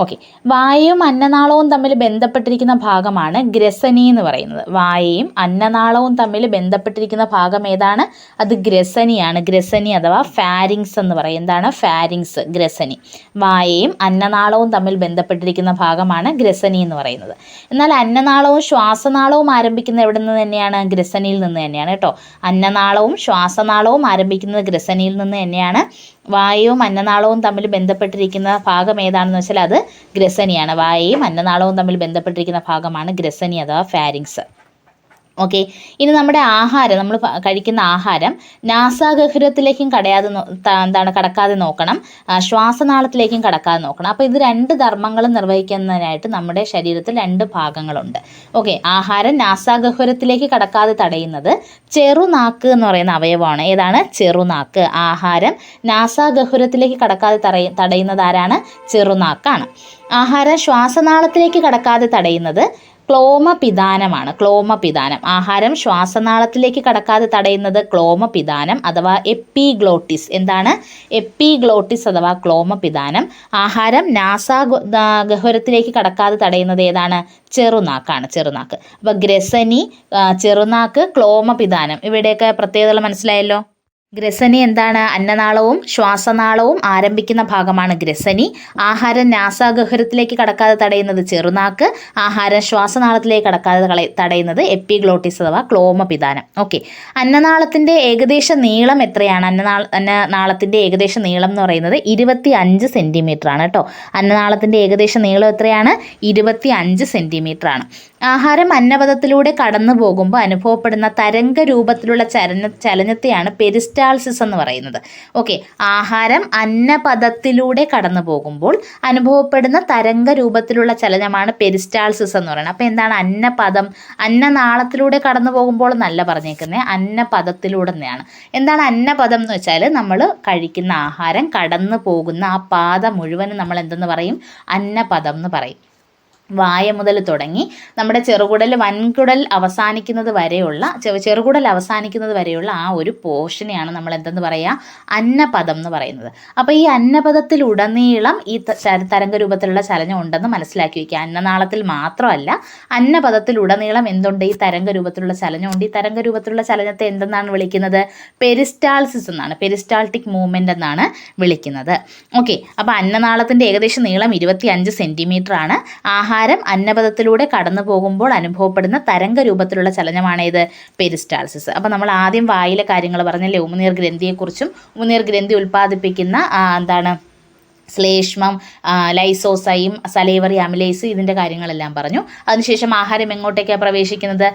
ഓക്കെ. വായയും അന്നനാളവും തമ്മിൽ ബന്ധപ്പെട്ടിരിക്കുന്ന ഭാഗമാണ് ഗ്രസനി എന്ന് പറയുന്നത്. വായയും അന്നനാളവും തമ്മിൽ ബന്ധപ്പെട്ടിരിക്കുന്ന ഭാഗം ഏതാണ്? അത് ഗ്രസനിയാണ്. ഗ്രസനി അഥവാ ഫാരിങ്സ് എന്ന് പറയും. എന്താണ്? ഫാരിങ്സ്, ഗ്രസനി. വായയും അന്നനാളവും തമ്മിൽ ബന്ധപ്പെട്ടിരിക്കുന്ന ഭാഗമാണ് ഗ്രസനി എന്ന് പറയുന്നത്. എന്നാൽ അന്നനാളവും ശ്വാസനാളവും ആരംഭിക്കുന്നത് എവിടെ നിന്ന് തന്നെയാണ്? ഗ്രസനിയിൽ നിന്ന് തന്നെയാണ് കേട്ടോ. അന്നനാളവും ശ്വാസനാളവും ആരംഭിക്കുന്നത് ഗ്രസനിയിൽ നിന്ന് തന്നെയാണ്. വായുവും അന്നനാളവും തമ്മിൽ ബന്ധപ്പെട്ടിരിക്കുന്ന ഭാഗം ഏതാണെന്ന് വെച്ചാൽ അത് ഗ്രസനിയാണ്. വായയും അന്നനാളവും തമ്മിൽ ബന്ധപ്പെട്ടിരിക്കുന്ന ഭാഗമാണ് ഗ്രസനി അഥവാ ഫാരിങ്സ്. ഓക്കെ. ഇനി നമ്മുടെ ആഹാരം, നമ്മൾ കഴിക്കുന്ന ആഹാരം നാസാഗഹ്വരത്തിലേക്കും കടക്കാതെ നോക്കണം, ശ്വാസനാളത്തിലേക്കും കടക്കാതെ നോക്കണം. അപ്പോൾ ഇത് രണ്ട് ധർമ്മങ്ങളും നിർവഹിക്കുന്നതിനായിട്ട് നമ്മുടെ ശരീരത്തിൽ രണ്ട് ഭാഗങ്ങളുണ്ട്. ഓക്കെ. ആഹാരം നാസാഗഹ്വരത്തിലേക്ക് കടക്കാതെ തടയുന്നത് ചെറുനാക്ക് എന്ന് പറയുന്ന അവയവമാണ്. ഏതാണ്? ചെറുനാക്ക്. ആഹാരം നാസാഗഹ്വരത്തിലേക്ക് കടക്കാതെ തടയുന്നത് ആരാണ്? ചെറുനാക്കാണ്. ആഹാരം ശ്വാസനാളത്തിലേക്ക് കടക്കാതെ തടയുന്നത് ക്ലോമപിതാനമാണ്. ക്ലോമപിതാനം. ആഹാരം ശ്വാസനാളത്തിലേക്ക് കടക്കാതെ തടയുന്നത് ക്ലോമപിതാനം അഥവാ എപ്പിഗ്ലോട്ടിസ്. എന്താണ്? എപ്പിഗ്ലോട്ടിസ് അഥവാ ക്ലോമപിതാനം. ആഹാരം നാസാഗഹ്വരത്തിലേക്ക് കടക്കാതെ തടയുന്നത് ഏതാണ്? ചെറുനാക്കാണ്. ചെറുനാക്ക്. അപ്പോൾ ഗ്രസനി, ചെറുനാക്ക്, ക്ലോമപിതാനം, ഇവിടെയൊക്കെ പ്രത്യേകതകൾ മനസ്സിലായല്ലോ. ഗ്രസനി എന്താണ്? അന്നനാളവും ശ്വാസനാളവും ആരംഭിക്കുന്ന ഭാഗമാണ് ഗ്രസനി. ആഹാരം നാസാഗഹ്വരത്തിലേക്ക് കടക്കാതെ തടയുന്നത് ചെറുനാക്ക്. ആഹാരം ശ്വാസനാളത്തിലേക്ക് കടക്കാതെ തടയുന്നത് എപ്പിഗ്ലോട്ടിസ് അഥവാ ക്ലോമപിതാനം. ഓക്കെ. അന്നനാളത്തിൻ്റെ ഏകദേശ നീളം എത്രയാണ്? അന്നനാളത്തിൻ്റെ ഏകദേശ നീളം എന്ന് പറയുന്നത് 25 സെൻറ്റിമീറ്റർ ആണ് കേട്ടോ. അന്നനാളത്തിൻ്റെ ഏകദേശ നീളം എത്രയാണ്? 25 സെൻറ്റിമീറ്റർ ആണ്. ആഹാരം അന്നപഥത്തിലൂടെ കടന്നു പോകുമ്പോൾ അനുഭവപ്പെടുന്ന തരംഗ രൂപത്തിലുള്ള ചലനത്തെയാണ് പെരിസ്റ്റാൾസിസ് എന്ന് പറയുന്നത്. ഓക്കെ. ആഹാരം അന്നപഥത്തിലൂടെ കടന്നു പോകുമ്പോൾ അനുഭവപ്പെടുന്ന തരംഗ രൂപത്തിലുള്ള ചലനമാണ് പെരിസ്റ്റാൾസിസ് എന്ന് പറയുന്നത്. അപ്പോൾ എന്താണ് അന്നപഥം? അന്നനാളത്തിലൂടെ കടന്നു പോകുമ്പോൾ എന്നല്ല പറഞ്ഞേക്കുന്നത്, അന്നപഥത്തിലൂടെ തന്നെയാണ്. എന്താണ് അന്നപഥം എന്ന് വെച്ചാൽ നമ്മൾ കഴിക്കുന്ന ആഹാരം കടന്നു പോകുന്ന ആ പാത മുഴുവനും നമ്മൾ എന്തെന്ന് പറയും? അന്നപഥം എന്ന് പറയും. വായ മുതൽ തുടങ്ങി നമ്മുടെ ചെറുകുടൽ വൻകുടൽ അവസാനിക്കുന്നത് വരെയുള്ള ആ ഒരു പോർഷനെയാണ് നമ്മൾ എന്തെന്ന് പറയുക? അന്നപഥം എന്ന് പറയുന്നത്. അപ്പോൾ ഈ അന്നപഥത്തിലുടനീളം ഈ തരംഗരൂപത്തിലുള്ള ചലനം ഉണ്ടെന്ന് മനസ്സിലാക്കി വയ്ക്കുക. അന്നനാളത്തിൽ മാത്രമല്ല, അന്നപഥത്തിലുടനീളം എന്തുണ്ട്? ഈ തരംഗരൂപത്തിലുള്ള ചലനമുണ്ട്. ഈ തരംഗരൂപത്തിലുള്ള ചലനത്തെ എന്തെന്നാണ് വിളിക്കുന്നത്? പെരിസ്റ്റാൾസിസ് എന്നാണ്, പെരിസ്റ്റാൾട്ടിക് മൂവ്മെൻ്റ് എന്നാണ് വിളിക്കുന്നത്. ഓക്കെ. അപ്പോൾ അന്നനാളത്തിൻ്റെ ഏകദേശം നീളം 25 സെൻറ്റിമീറ്റർ ആണ്. ആഹാരം അന്നപഥത്തിലൂടെ കടന്നു പോകുമ്പോൾ അനുഭവപ്പെടുന്ന തരംഗ രൂപത്തിലുള്ള ചലനമാണേത്? പെരിസ്റ്റാൾസിസ്. അപ്പോൾ നമ്മൾ ആദ്യം വായിലെ കാര്യങ്ങൾ പറഞ്ഞല്ലേ, ഉമിനീർ ഗ്രന്ഥിയെക്കുറിച്ചും ഉമിനീർ ഗ്രന്ഥി ഉൽപ്പാദിപ്പിക്കുന്ന ശ്ലേഷ്മം, ലൈസോസൈം, സലൈവറി അമിലേസ്, ഇതിൻ്റെ കാര്യങ്ങളെല്ലാം പറഞ്ഞു. അതിനുശേഷം ആഹാരം എങ്ങോട്ടേക്കാണ് പ്രവേശിക്കുന്നത്?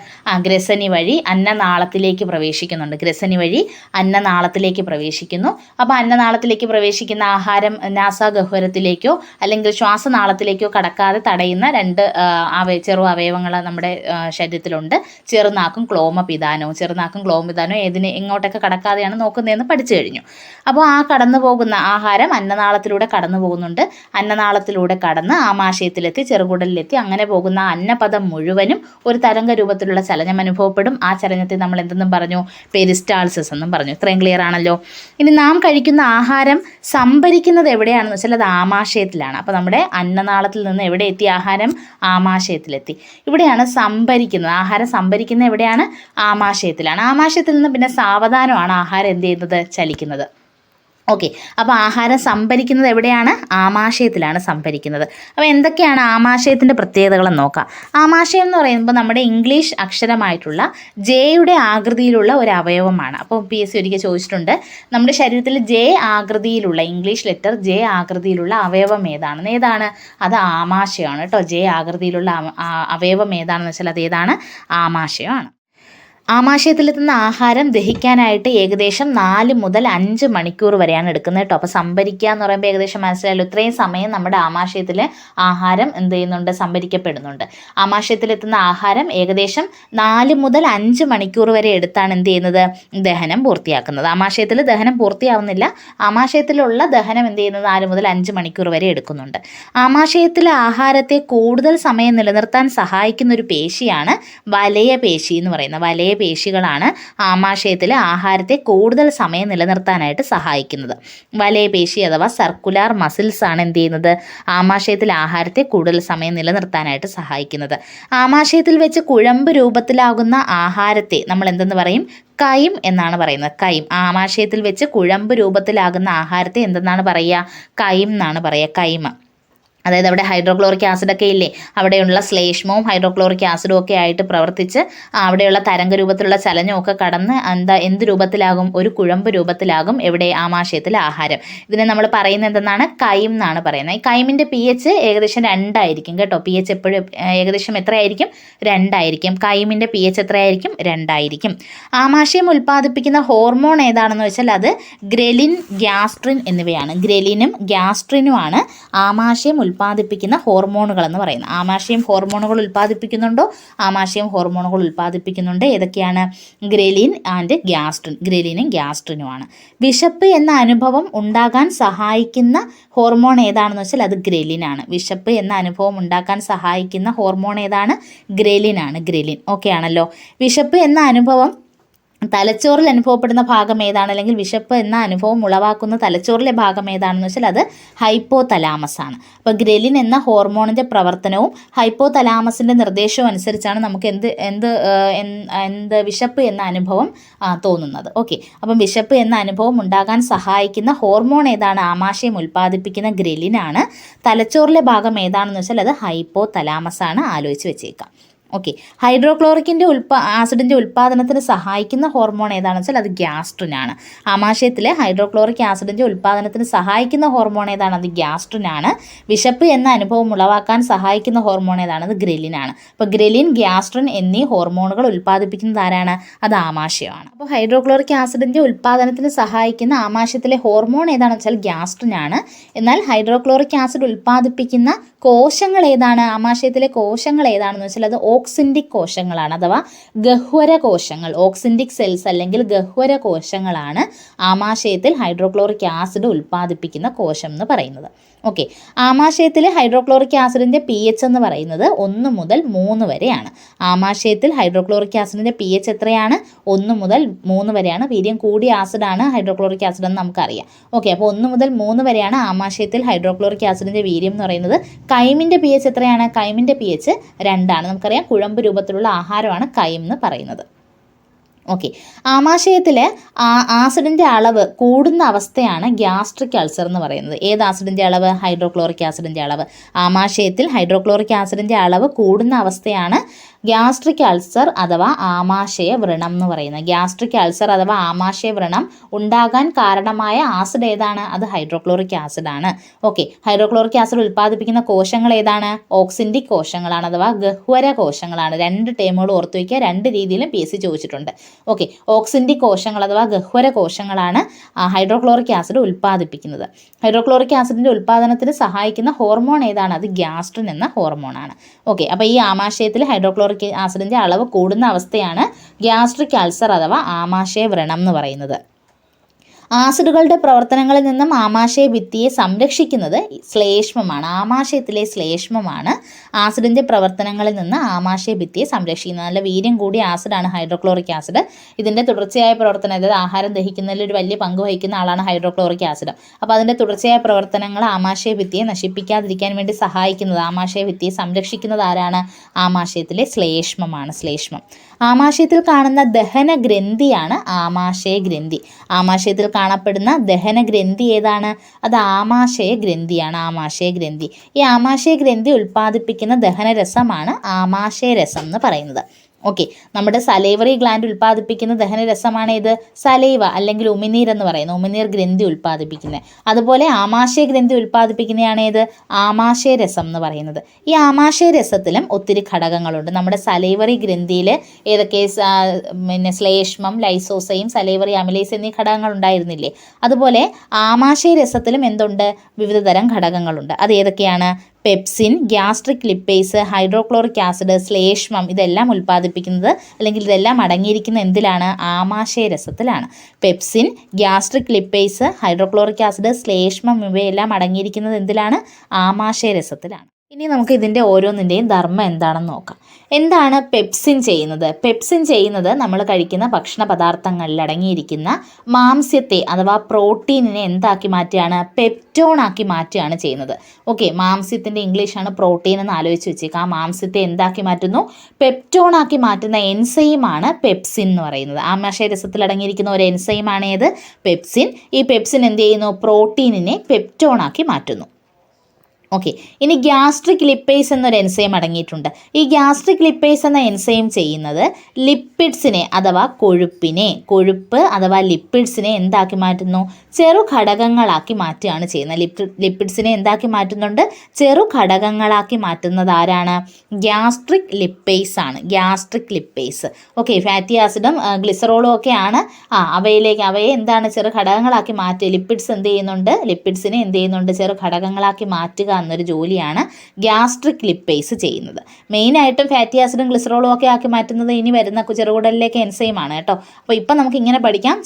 ഗ്രസനി വഴി അന്നനാളത്തിലേക്ക് പ്രവേശിക്കുന്നുണ്ട്. ഗ്രസനി വഴി അന്നനാളത്തിലേക്ക് പ്രവേശിക്കുന്നു. അപ്പോൾ അന്നനാളത്തിലേക്ക് പ്രവേശിക്കുന്ന ആഹാരം നാസാഗഹ്വരത്തിലേക്കോ അല്ലെങ്കിൽ ശ്വാസനാളത്തിലേക്കോ കടക്കാതെ തടയുന്ന രണ്ട് ചെറു അവയവങ്ങൾ നമ്മുടെ ശരീരത്തിലുണ്ട്. ചെറുനാക്കും ക്ലോമപിതാനവും. ചെറുനാക്കും ക്ലോമപിതാനവും എങ്ങോട്ടൊക്കെ കടക്കാതെയാണ് നോക്കുന്നതെന്ന് പഠിച്ചു കഴിഞ്ഞു. അപ്പോൾ ആ കടന്നു പോകുന്ന ആഹാരം അന്നനാളത്തിലൂടെ കടന്നു പോകുന്നുണ്ട്. അന്നനാളത്തിലൂടെ കടന്ന് ആമാശയത്തിലെത്തി ചെറുകുടലിലെത്തി അങ്ങനെ പോകുന്ന അന്നപദം മുഴുവനും ഒരു തരംഗ രൂപത്തിലുള്ള ചലനം അനുഭവപ്പെടും. ആ ചലനത്തെ നമ്മൾ എന്തെന്നും പറഞ്ഞു? പെരിസ്റ്റാൾസിസ് എന്നും പറഞ്ഞു. ഇത്രയും ക്ലിയർ ആണല്ലോ. ഇനി നാം കഴിക്കുന്ന ആഹാരം സംഭരിക്കുന്നത് എവിടെയാണെന്ന് വെച്ചാൽ അത് ആമാശയത്തിലാണ്. അപ്പോൾ നമ്മുടെ അന്നനാളത്തിൽ നിന്ന് എവിടെ എത്തി ആഹാരം? ആമാശയത്തിലെത്തി. ഇവിടെയാണ് സംഭരിക്കുന്നത്. ആഹാരം സംഭരിക്കുന്നത് എവിടെയാണ്? ആമാശയത്തിലാണ്. ആമാശയത്തിൽ നിന്ന് പിന്നെ സാവധാനമാണ് ആഹാരം എന്ത് ചെയ്യുന്നത്? ചലിക്കുന്നത്. ഓക്കെ, അപ്പോൾ ആഹാരം സംഭരിക്കുന്നത് എവിടെയാണ്? ആമാശയത്തിലാണ് സംഭരിക്കുന്നത്. അപ്പോൾ എന്തൊക്കെയാണ് ആമാശയത്തിൻ്റെ പ്രത്യേകതകളെന്ന് നോക്കാം. ആമാശയം എന്ന് പറയുമ്പോൾ നമ്മുടെ ഇംഗ്ലീഷ് അക്ഷരമായിട്ടുള്ള ജെയുടെ ആകൃതിയിലുള്ള ഒരു അവയവമാണ്. അപ്പോൾ PSC ഒരിക്കൽ ചോദിച്ചിട്ടുണ്ട്, നമ്മുടെ ശരീരത്തിൽ ജെ ആകൃതിയിലുള്ള, ഇംഗ്ലീഷ് ലെറ്റർ ജെ ആകൃതിയിലുള്ള അവയവം ഏതാണെന്ന്. ഏതാണ്? അത് ആമാശയമാണ് കേട്ടോ. ജെ ആകൃതിയിലുള്ള അവയവം ഏതാണെന്ന് വെച്ചാൽ അത് ഏതാണ്? ആമാശയമാണ്. ആമാശയത്തിലെത്തുന്ന ആഹാരം ദഹിക്കാനായിട്ട് ഏകദേശം 4 മുതൽ 5 മണിക്കൂർ വരെയാണ് എടുക്കുന്നത് കേട്ടോ. അപ്പോൾ സംഭരിക്കുക എന്ന് പറയുമ്പോൾ ഏകദേശം മനസ്സിലായല്ലോ. ഇത്രയും സമയം നമ്മുടെ ആമാശയത്തിലെ ആഹാരം എന്ത് ചെയ്യുന്നുണ്ട്? സംഭരിക്കപ്പെടുന്നുണ്ട്. ആമാശയത്തിലെത്തുന്ന ആഹാരം ഏകദേശം 4 മുതൽ 5 മണിക്കൂർ വരെ എടുത്താണ് എന്ത് ചെയ്യുന്നത്? ദഹനം പൂർത്തിയാക്കുന്നത്. ആമാശയത്തിൽ ദഹനം പൂർത്തിയാവുന്നില്ല. ആമാശയത്തിലുള്ള ദഹനം എന്ത് ചെയ്യുന്നത്? 4 മുതൽ 5 മണിക്കൂർ വരെ എടുക്കുന്നുണ്ട്. ആമാശയത്തിലെ ആഹാരത്തെ കൂടുതൽ സമയം നിലനിർത്താൻ സഹായിക്കുന്ന ഒരു പേശിയാണ് വലയ പേശി എന്ന് പറയുന്നത്. വലയ പേശികളാണ് ആമാശയത്തിലെ ആഹാരത്തെ കൂടുതൽ സമയം നിലനിർത്താനായിട്ട് സഹായിക്കുന്നത്. വലയപേശി അഥവാ സർക്കുലാർ മസിൽസ് ആണ് എന്ത് ചെയ്യുന്നത്? ആമാശയത്തിലെ ആഹാരത്തെ കൂടുതൽ സമയം നിലനിർത്താനായിട്ട് സഹായിക്കുന്നത്. ആമാശയത്തിൽ വെച്ച് കുഴമ്പ് രൂപത്തിലാകുന്ന ആഹാരത്തെ നമ്മൾ എന്തെന്ന് പറയും? കൈം എന്നാണ് പറയുന്നത്. കൈം. ആമാശയത്തിൽ വെച്ച് കുഴമ്പ് രൂപത്തിലാകുന്ന ആഹാരത്തെ എന്തെന്നാണ് പറയുക? കൈം എന്നാണ് പറയുക. കൈമ. അതായത് അവിടെ ഹൈഡ്രോക്ലോറിക് ആസിഡൊക്കെ ഇല്ലേ, അവിടെയുള്ള ശ്ലേഷ്മവും ഹൈഡ്രോക്ലോറിക് ആസിഡും ഒക്കെ ആയിട്ട് പ്രവർത്തിച്ച് അവിടെയുള്ള തരംഗ രൂപത്തിലുള്ള ചലനമൊക്കെ കടന്ന് എന്ത് രൂപത്തിലാകും? ഒരു കുഴമ്പ് രൂപത്തിലാകും. എവിടെ? ആമാശയത്തിലെ ആഹാരം. ഇതിനെ നമ്മൾ പറയുന്നത് എന്തെന്നാണ്? കൈം എന്നാണ് പറയുന്നത്. ഈ കൈമിൻ്റെ pH ഏകദേശം 2 ആയിരിക്കും കേട്ടോ. pH എപ്പോഴും ഏകദേശം എത്രയായിരിക്കും? 2 ആയിരിക്കും. കൈമിൻ്റെ pH എത്രയായിരിക്കും? 2 ആയിരിക്കും. ആമാശയം ഉൽപ്പാദിപ്പിക്കുന്ന ഹോർമോൺ ഏതാണെന്ന് വെച്ചാൽ അത് ഗ്രലിൻ, ഗ്യാസ്ട്രിൻ എന്നിവയാണ്. ഗ്രലിനും ഗ്യാസ്ട്രിനുമാണ് ആമാശയം ഉൽപ്പാദിപ്പിക്കുന്ന ഹോർമോണുകൾ എന്ന് പറയുന്നത്. ആമാശയം ഹോർമോണുകൾ ഉൽപ്പാദിപ്പിക്കുന്നുണ്ടോ? ആമാശയം ഹോർമോണുകൾ ഉൽപ്പാദിപ്പിക്കുന്നുണ്ട്. ഏതൊക്കെയാണ്? Ghrelin and gastrin. ഗ്രലിനും ഗ്യാസ്ട്രിനുമാണ്. വിശപ്പ് എന്ന അനുഭവം ഉണ്ടാകാൻ സഹായിക്കുന്ന ഹോർമോൺ ഏതാണെന്ന് വെച്ചാൽ അത് ഗ്രലിനാണ്. വിശപ്പ് എന്ന അനുഭവം ഉണ്ടാക്കാൻ സഹായിക്കുന്ന ഹോർമോൺ ഏതാണ്? ഗ്രലിനാണ്. ഗ്രലിൻ. ഓക്കെ ആണല്ലോ. വിശപ്പ് എന്ന അനുഭവം തലച്ചോറിൽ അനുഭവപ്പെടുന്ന ഭാഗം ഏതാണ്? അല്ലെങ്കിൽ വിശപ്പ് എന്ന അനുഭവം ഉളവാക്കുന്ന തലച്ചോറിലെ ഭാഗം ഏതാണെന്ന് വെച്ചാൽ അത് ഹൈപ്പോതലാമസ് ആണ്. അപ്പോൾ ഗ്രലിൻ എന്ന ഹോർമോണിൻ്റെ പ്രവർത്തനവും ഹൈപ്പോതലാമസിൻ്റെ നിർദ്ദേശവും അനുസരിച്ചാണ് നമുക്ക് എന്ത് വിശപ്പ് എന്ന അനുഭവം തോന്നുന്നത്. ഓക്കെ, അപ്പം വിശപ്പ് എന്ന അനുഭവം ഉണ്ടാകാൻ സഹായിക്കുന്ന ഹോർമോൺ ഏതാണ്? ആമാശയം ഉൽപ്പാദിപ്പിക്കുന്ന ഗ്രലിനാണ്. തലച്ചോറിലെ ഭാഗം ഏതാണെന്ന് വെച്ചാൽ അത് ഹൈപ്പോതലാമസ് ആണ്. ആലോചിച്ച് വെച്ചേക്കാം. ഓക്കെ, ഹൈഡ്രോക്ലോറിക്കിൻ്റെ ആസിഡിൻ്റെ ഉൽപ്പാദനത്തിന് സഹായിക്കുന്ന ഹോർമോൺ ഏതാണെന്ന് വെച്ചാൽ അത് ഗ്യാസ്ട്രിനാണ്. ആമാശയത്തിലെ ഹൈഡ്രോക്ലോറിക് ആസിഡിൻ്റെ ഉൽപ്പാദനത്തിന് സഹായിക്കുന്ന ഹോർമോൺ ഏതാണ്? അത് ഗ്യാസ്ട്രിനാണ്. വിശപ്പ് എന്ന അനുഭവം ഉളവാക്കാൻ സഹായിക്കുന്ന ഹോർമോൺ ഏതാണ്? അത് ഗ്രലിനാണ്. അപ്പോൾ ഗ്രലിൻ, ഗ്യാസ്ട്രിൻ എന്നീ ഹോർമോണുകൾ ഉൽപ്പാദിപ്പിക്കുന്നത് ആരാണ്? അത് ആമാശയമാണ്. അപ്പോൾ ഹൈഡ്രോക്ലോറിക് ആസിഡിൻ്റെ ഉൽപ്പാദനത്തിന് സഹായിക്കുന്ന ആമാശയത്തിലെ ഹോർമോൺ ഏതാണെന്ന് വെച്ചാൽ ഗ്യാസ്ട്രിനാണ്. എന്നാൽ ഹൈഡ്രോക്ലോറിക് ആസിഡ് ഉൽപ്പാദിപ്പിക്കുന്ന കോശങ്ങൾ ഏതാണ്? ആമാശയത്തിലെ കോശങ്ങൾ ഏതാണെന്ന് വെച്ചാൽ അത് ഓക്സിൻറ്റിക് കോശങ്ങളാണ്. അഥവാ ഗഹ്വര കോശങ്ങൾ. ഓക്സിൻറ്റിക് സെൽസ് അല്ലെങ്കിൽ ഗഹ്വര കോശങ്ങളാണ് ആമാശയത്തിൽ ഹൈഡ്രോക്ലോറിക് ആസിഡ് ഉൽപ്പാദിപ്പിക്കുന്ന കോശം എന്ന് പറയുന്നത്. ഓക്കെ, ആമാശയത്തിൽ ഹൈഡ്രോക്ലോറിക് ആസിഡിൻ്റെ pH എന്ന് പറയുന്നത് 1 മുതൽ 3 വരെയാണ്. ആമാശയത്തിൽ ഹൈഡ്രോക്ലോറിക് ആസിഡിൻ്റെ pH എത്രയാണ്? 1 മുതൽ 3 വരെയാണ്. വീര്യം കൂടിയ ആസിഡാണ് ഹൈഡ്രോക്ലോറിക് ആസിഡ് എന്ന് നമുക്കറിയാം. ഓക്കെ, അപ്പോൾ 1 മുതൽ 3 വരെയാണ് ആമാശയത്തിൽ ഹൈഡ്രോക്ലോറിക് ആസിഡിൻ്റെ വീര്യം എന്ന് പറയുന്നത്. കൈമിൻ്റെ pH എത്രയാണ്? കൈമിൻ്റെ pH 2 ആണ്. നമുക്കറിയാം കുഴമ്പ് രൂപത്തിലുള്ള ആഹാരമാണ് കൈം എന്ന് പറയുന്നത്. ഓക്കെ, ആമാശയത്തിലെ ആസിഡിൻ്റെ അളവ് കൂടുന്ന അവസ്ഥയാണ് ഗ്യാസ്ട്രിക് അൾസർ എന്ന് പറയുന്നത്. ഏത് ആസിഡിൻ്റെ അളവ്? ഹൈഡ്രോക്ലോറിക് ആസിഡിൻ്റെ അളവ്. ആമാശയത്തിൽ ഹൈഡ്രോക്ലോറിക് ആസിഡിൻ്റെ അളവ് കൂടുന്ന അവസ്ഥയാണ് ഗ്യാസ്ട്രിക് അൾസർ അഥവാ ആമാശയ വ്രണം എന്ന് പറയുന്നത്. ഗ്യാസ്ട്രിക് അൾസർ അഥവാ ആമാശയ വ്രണം ഉണ്ടാകാൻ കാരണമായ ആസിഡ് ഏതാണ്? അത് ഹൈഡ്രോക്ലോറിക് ആസിഡാണ്. ഓക്കെ, ഹൈഡ്രോക്ലോറിക് ആസിഡ് ഉൽപ്പാദിപ്പിക്കുന്ന കോശങ്ങൾ ഏതാണ്? ഓക്സിൻറ്റിക് കോശങ്ങളാണ് അഥവാ ഗഹ്വര കോശങ്ങളാണ്. 2 ടേമുകൾ ഓർത്ത് വയ്ക്കുക. 2 രീതിയിലും PSC ചോദിച്ചിട്ടുണ്ട്. ഓക്കെ, ഓക്സിൻറ്റിക് കോശങ്ങൾ അഥവാ ഗഹ്വര കോശങ്ങളാണ് ഹൈഡ്രോക്ലോറിക് ആസിഡ് ഉൽപ്പാദിപ്പിക്കുന്നത്. ഹൈഡ്രോക്ലോറിക് ആസിഡിൻ്റെ ഉൽപ്പാദനത്തിന് സഹായിക്കുന്ന ഹോർമോൺ ഏതാണ്? അത് ഗ്യാസ്ട്രിൻ എന്ന ഹോർമോണാണ്. ഓക്കെ, അപ്പോൾ ഈ ആമാശയത്തിൽ ഹൈഡ്രോക്ലോറിക് ആസിഡിൻ്റെ അളവ് കൂടുന്ന അവസ്ഥയാണ് ഗ്യാസ്ട്രിക് അൾസർ അഥവാ ആമാശയ വ്രണം എന്ന് പറയുന്നത്. ആസിഡുകളുടെ പ്രവർത്തനങ്ങളിൽ നിന്നും ആമാശയ ഭിത്തിയെ സംരക്ഷിക്കുന്നത് ശ്ലേഷ്മമാണ്. ആമാശയത്തിലെ ശ്ലേഷ്മമാണ് ആസിഡിൻ്റെ പ്രവർത്തനങ്ങളിൽ നിന്ന് ആമാശയ ഭിത്തിയെ സംരക്ഷിക്കുന്നത്. നല്ല വീര്യം കൂടിയ ആസിഡാണ് ഹൈഡ്രോക്ലോറിക് ആസിഡ്. ഇതിൻ്റെ തുടർച്ചയായ പ്രവർത്തനം, അതായത് ആഹാരം ദഹിക്കുന്നതിൽ ഒരു വലിയ പങ്ക് വഹിക്കുന്ന ആളാണ് ഹൈഡ്രോക്ലോറിക് ആസിഡ്. അപ്പോൾ അതിൻ്റെ തുടർച്ചയായ പ്രവർത്തനങ്ങൾ ആമാശയ ഭിത്തിയെ നശിപ്പിക്കാതിരിക്കാൻ വേണ്ടി സഹായിക്കുന്നത്, ആമാശയ ഭിത്തിയെ സംരക്ഷിക്കുന്നത് ആരാണ്? ആമാശയത്തിലെ ശ്ലേഷ്മമാണ്. ശ്ലേഷ്മം. ആമാശയത്തിൽ കാണുന്ന ദഹന ഗ്രന്ഥിയാണ് ആമാശയ ഗ്രന്ഥി. ആമാശയത്തിൽ കാണപ്പെടുന്ന ദഹന ഗ്രന്ഥി ഏതാണ്? അത് ആമാശയ ഗ്രന്ഥിയാണ്. ആമാശയ ഗ്രന്ഥി. ഈ ആമാശയ ഗ്രന്ഥി ഉൽപ്പാദിപ്പിക്കുന്ന ദഹനരസമാണ് ആമാശയരസം എന്ന് പറയുന്നത്. ഓക്കെ, നമ്മുടെ സലൈവറി ഗ്ലാൻഡ് ഉൽപ്പാദിപ്പിക്കുന്ന ദഹനരസമാണ് ഇത് സലൈവ അല്ലെങ്കിൽ ഉമിനീരെന്ന് പറയുന്നത്. ഉമിനീർ ഗ്രന്ഥി ഉൽപ്പാദിപ്പിക്കുന്നത്. അതുപോലെ ആമാശയ ഗ്രന്ഥി ഉൽപ്പാദിപ്പിക്കുന്നതാണ് ഏത്? ആമാശയരസം എന്ന് പറയുന്നത്. ഈ ആമാശയരസത്തിലും ഒത്തിരി ഘടകങ്ങളുണ്ട്. നമ്മുടെ സലൈവറി ഗ്രന്ഥിയിൽ ഏതൊക്കെ ശ്ലേഷ്മം, ലൈസോസൈം, സലൈവറി അമിലേസ് എന്നീ ഘടകങ്ങൾ ഉണ്ടായിരുന്നില്ലേ? അതുപോലെ ആമാശയരസത്തിലും എന്തുണ്ട്? വിവിധ തരം ഘടകങ്ങളുണ്ട്. അത് ഏതൊക്കെയാണ്? Pepsin, gastric lipase, hydrochloric acid, ശ്ലേഷ്മം ഇതെല്ലാം ഉൽപ്പാദിപ്പിക്കുന്നത് അല്ലെങ്കിൽ ഇതെല്ലാം അടങ്ങിയിരിക്കുന്ന എന്തിലാണ്? ആമാശയരസത്തിലാണ്. Pepsin, gastric lipase, hydrochloric acid, ശ്ലേഷ്മം ഇവയെല്ലാം അടങ്ങിയിരിക്കുന്നത് എന്തിലാണ്? ആമാശയരസത്തിലാണ്. ഇനി നമുക്ക് ഇതിൻ്റെ ഓരോന്നിൻ്റെയും ധർമ്മം എന്താണെന്ന് നോക്കാം. എന്താണ് പെപ്സിൻ ചെയ്യുന്നത്? പെപ്സിൻ ചെയ്യുന്നത് നമ്മൾ കഴിക്കുന്ന ഭക്ഷണ പദാർത്ഥങ്ങളിൽ അടങ്ങിയിരിക്കുന്ന മാംസ്യത്തെ അഥവാ പ്രോട്ടീനിനെ എന്താക്കി മാറ്റുകയാണ്? പെപ്റ്റോൺ ആക്കി മാറ്റുകയാണ് ചെയ്യുന്നത്. ഓക്കെ, മാംസ്യത്തിൻ്റെ ഇംഗ്ലീഷാണ് പ്രോട്ടീൻ എന്ന് ആലോചിച്ച് വെച്ചേക്കുക. ആ മാംസ്യത്തെ എന്താക്കി മാറ്റുന്നു? പെപ്റ്റോൺ ആക്കി മാറ്റുന്ന എൻസൈമാണ് പെപ്സിൻ എന്ന് പറയുന്നത്. ആമാശയരസത്തിൽ അടങ്ങിയിരിക്കുന്ന ഒരു എൻസൈമാണ് ഏത്? പെപ്സിൻ. ഈ പെപ്സിൻ എന്ത് ചെയ്യുന്നു? പ്രോട്ടീനിനെ പെപ്റ്റോൺ ആക്കി മാറ്റുന്നു. ഓക്കെ, ഇനി ഗ്യാസ്ട്രിക് ലിപ്പേസ് എന്നൊരു എൻസൈം അടങ്ങിയിട്ടുണ്ട്. ഈ ഗ്യാസ്ട്രിക് ലിപ്പേസ് എന്ന എൻസൈം ചെയ്യുന്നത് ലിപ്പിഡ്സിനെ അഥവാ കൊഴുപ്പ് അഥവാ ലിപ്പിഡ്സിനെ എന്താക്കി മാറ്റുന്നു? ചെറു ഘടകങ്ങളാക്കി മാറ്റുകയാണ് ചെയ്യുന്നത്. ലിപ്പിഡ്സിനെ എന്താക്കി മാറ്റുന്നുണ്ട്? ചെറു ഘടകങ്ങളാക്കി മാറ്റുന്നത് ആരാണ്? ഗ്യാസ്ട്രിക് ലിപ്പേസ് ആണ്. Gastric lipase. ഓക്കെ, ഫാറ്റി ആസിഡും ഗ്ലിസറോളും ഒക്കെയാണ് അവയെ എന്താണ്? ചെറു ഘടകങ്ങളാക്കി മാറ്റുക. ലിപ്പിഡ്സ് എന്ത് ചെയ്യുന്നുണ്ട്? ലിപ്പിഡ്സിനെ എന്ത് ചെയ്യുന്നുണ്ട്? ചെറു ഘടകങ്ങളാക്കി മാറ്റുക എന്നൊരു ജോലിയാണ് ഗ്യാസ്ട്രിക് ലിപ്പേസ് ചെയ്യുന്നത്. മെയിനായിട്ടും ഫാറ്റി ആസിഡും ഗ്ലിസറോളും ഒക്കെ ആക്കി മാറ്റുന്നത് ഇനി വരുന്ന ചെറുകുടലിലേക്ക് എൻസൈമാണ് കേട്ടോ. അപ്പോൾ ഇപ്പം നമുക്ക് ഇങ്ങനെ പഠിക്കാം.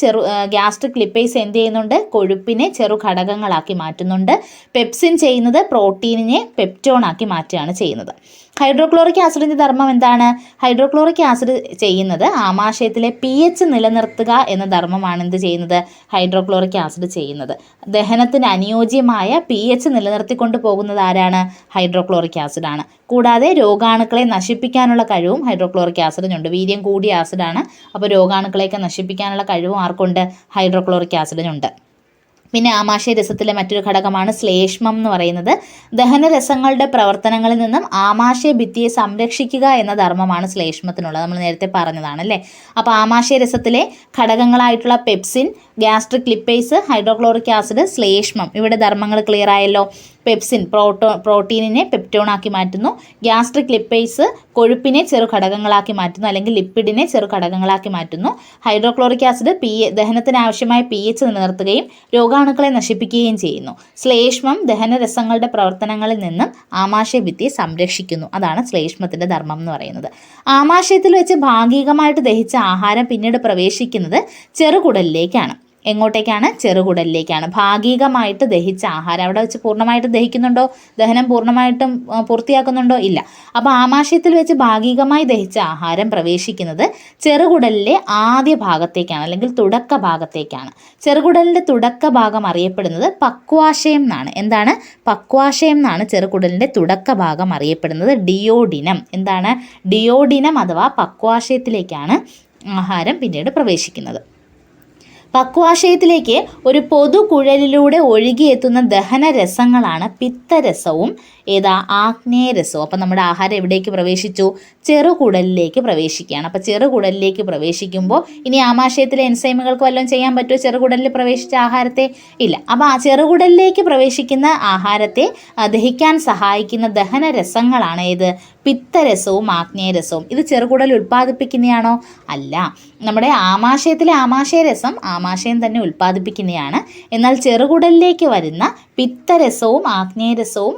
ഗ്യാസ്ട്രിക് ലിപ്പേസ് എന്ത് ചെയ്യുന്നുണ്ട്? കൊഴുപ്പിനെ ചെറു ഘടകങ്ങളാക്കി മാറ്റുന്നുണ്ട്. പെപ്സിൻ ചെയ്യുന്നത് പ്രോട്ടീനിനെ പെപ്റ്റോൺ ആക്കി മാറ്റുകയാണ് ചെയ്യുന്നത്. ഹൈഡ്രോക്ലോറിക് ആസിഡിൻ്റെ ധർമ്മം എന്താണ്? ഹൈഡ്രോക്ലോറിക് ആസിഡ് ചെയ്യുന്നത് ആമാശയത്തിലെ pH നിലനിർത്തുക എന്ന ധർമ്മമാണ് എന്ത് ചെയ്യുന്നത്? ഹൈഡ്രോക്ലോറിക് ആസിഡ് ചെയ്യുന്നത്. ദഹനത്തിന് അനുയോജ്യമായ pH നിലനിർത്തിക്കൊണ്ട് പോകുന്നത് ആരാണ്? ഹൈഡ്രോക്ലോറിക് ആസിഡാണ്. കൂടാതെ രോഗാണുക്കളെ നശിപ്പിക്കാനുള്ള കഴിവും ഹൈഡ്രോക്ലോറിക് ആസിഡിനുണ്ട്. വീര്യം കൂടിയ ആസിഡാണ്. അപ്പോൾ രോഗാണുക്കളെയൊക്കെ നശിപ്പിക്കാനുള്ള കഴിവും ആർക്കുണ്ട്? ഹൈഡ്രോക്ലോറിക് ആസിഡിനുണ്ട്. പിന്നെ ആമാശയരസത്തിലെ മറ്റൊരു ഘടകമാണ് ശ്ലേഷ്മം എന്ന് പറയുന്നത്. ദഹനരസങ്ങളുടെ പ്രവർത്തനങ്ങളിൽ നിന്നും ആമാശയ ഭിത്തിയെ സംരക്ഷിക്കുക എന്ന ധർമ്മമാണ് ശ്ലേഷ്മത്തിനുള്ളത്. നമ്മൾ നേരത്തെ പറഞ്ഞതാണ് അല്ലേ. അപ്പോൾ ആമാശയരസത്തിലെ ഘടകങ്ങളായിട്ടുള്ള pepsin, gastric lipase, hydrochloric acid, ശ്ലേഷ്മം, ഇവിടെ ധർമ്മങ്ങൾ ക്ലിയർ ആയല്ലോ. പെപ്സിൻ പ്രോട്ടീനിനെ പെപ്റ്റോൺ ആക്കി മാറ്റുന്നു. ഗ്യാസ്ട്രിക് ലിപ്പേസ് കൊഴുപ്പിനെ ചെറു ഘടകങ്ങളാക്കി മാറ്റുന്നു അല്ലെങ്കിൽ ലിപ്പിഡിനെ ചെറു ഘടകങ്ങളാക്കി മാറ്റുന്നു. ഹൈഡ്രോക്ലോറിക് ആസിഡ് ദഹനത്തിന് ആവശ്യമായ pH നിലനിർത്തുകയും രോഗാണുക്കളെ നശിപ്പിക്കുകയും ചെയ്യുന്നു. ശ്ലേഷ്മം ദഹനരസങ്ങളുടെ പ്രവർത്തനങ്ങളിൽ നിന്നും ആമാശയഭിത്തിയെ സംരക്ഷിക്കുന്നു. അതാണ് ശ്ലേഷ്മത്തിൻ്റെ ധർമ്മം എന്ന് പറയുന്നത്. ആമാശയത്തിൽ വെച്ച് ഭാഗികമായിട്ട് ദഹിച്ച ആഹാരം പിന്നീട് പ്രവേശിക്കുന്നത് ചെറുകുടലിലേക്കാണ്. എങ്ങോട്ടേക്കാണ്? ചെറുകുടലിലേക്കാണ്. ഭാഗികമായിട്ട് ദഹിച്ച ആഹാരം അവിടെ വെച്ച് പൂർണ്ണമായിട്ട് ദഹിക്കുന്നുണ്ടോ? ദഹനം പൂർണ്ണമായിട്ടും പൂർത്തിയാക്കുന്നുണ്ടോ? ഇല്ല. അപ്പോൾ ആമാശയത്തിൽ വെച്ച് ഭാഗികമായി ദഹിച്ച ആഹാരം പ്രവേശിക്കുന്നത് ചെറുകുടലിലെ ആദ്യ ഭാഗത്തേക്കാണ് അല്ലെങ്കിൽ തുടക്ക ഭാഗത്തേക്കാണ്. ചെറുകുടലിൻ്റെ തുടക്ക ഭാഗം അറിയപ്പെടുന്നത് പക്വാശയം എന്നാണ്. എന്താണ്? പക്വാശയം എന്നാണ് ചെറുകുടലിൻ്റെ തുടക്ക ഭാഗം അറിയപ്പെടുന്നത്. ഡിയോഡിനം. എന്താണ്? ഡിയോഡിനം അഥവാ പക്വാശയത്തിലേക്കാണ് ആഹാരം പിന്നീട് പ്രവേശിക്കുന്നത്. പക്വാശയത്തിലേക്ക് ഒരു പൊതുകുഴലിലൂടെ ഒഴുകിയെത്തുന്ന ദഹനരസങ്ങളാണ് പിത്തരസവും ആഗ്നേയരസവും. അപ്പം നമ്മുടെ ആഹാരം എവിടേക്ക് പ്രവേശിച്ചു? ചെറുകുടലിലേക്ക് പ്രവേശിക്കുകയാണ്. അപ്പോൾ ചെറുകുടലിലേക്ക് പ്രവേശിക്കുമ്പോൾ ഇനി ആമാശയത്തിലെ എൻസൈമുകൾക്ക് വല്ലതും ചെയ്യാൻ പറ്റുമോ? ചെറുകുടലിൽ പ്രവേശിച്ച ആഹാരത്തെ? ഇല്ല. അപ്പോൾ ആ ചെറുകുടലിലേക്ക് പ്രവേശിക്കുന്ന ആഹാരത്തെ ദഹിക്കാൻ സഹായിക്കുന്ന ദഹനരസങ്ങളാണ് ഏത്? പിത്തരസവും ആഗ്നേയരസവും. ഇത് ചെറുകുടൽ ഉൽപ്പാദിപ്പിക്കുന്നതാണോ? അല്ല. നമ്മുടെ ആമാശയത്തിലെ ആമാശയരസം ആമാശയം തന്നെ ഉൽപ്പാദിപ്പിക്കുന്നതാണ്. എന്നാൽ ചെറുകുടലിലേക്ക് വരുന്ന പിത്തരസവും ആഗ്നേയരസവും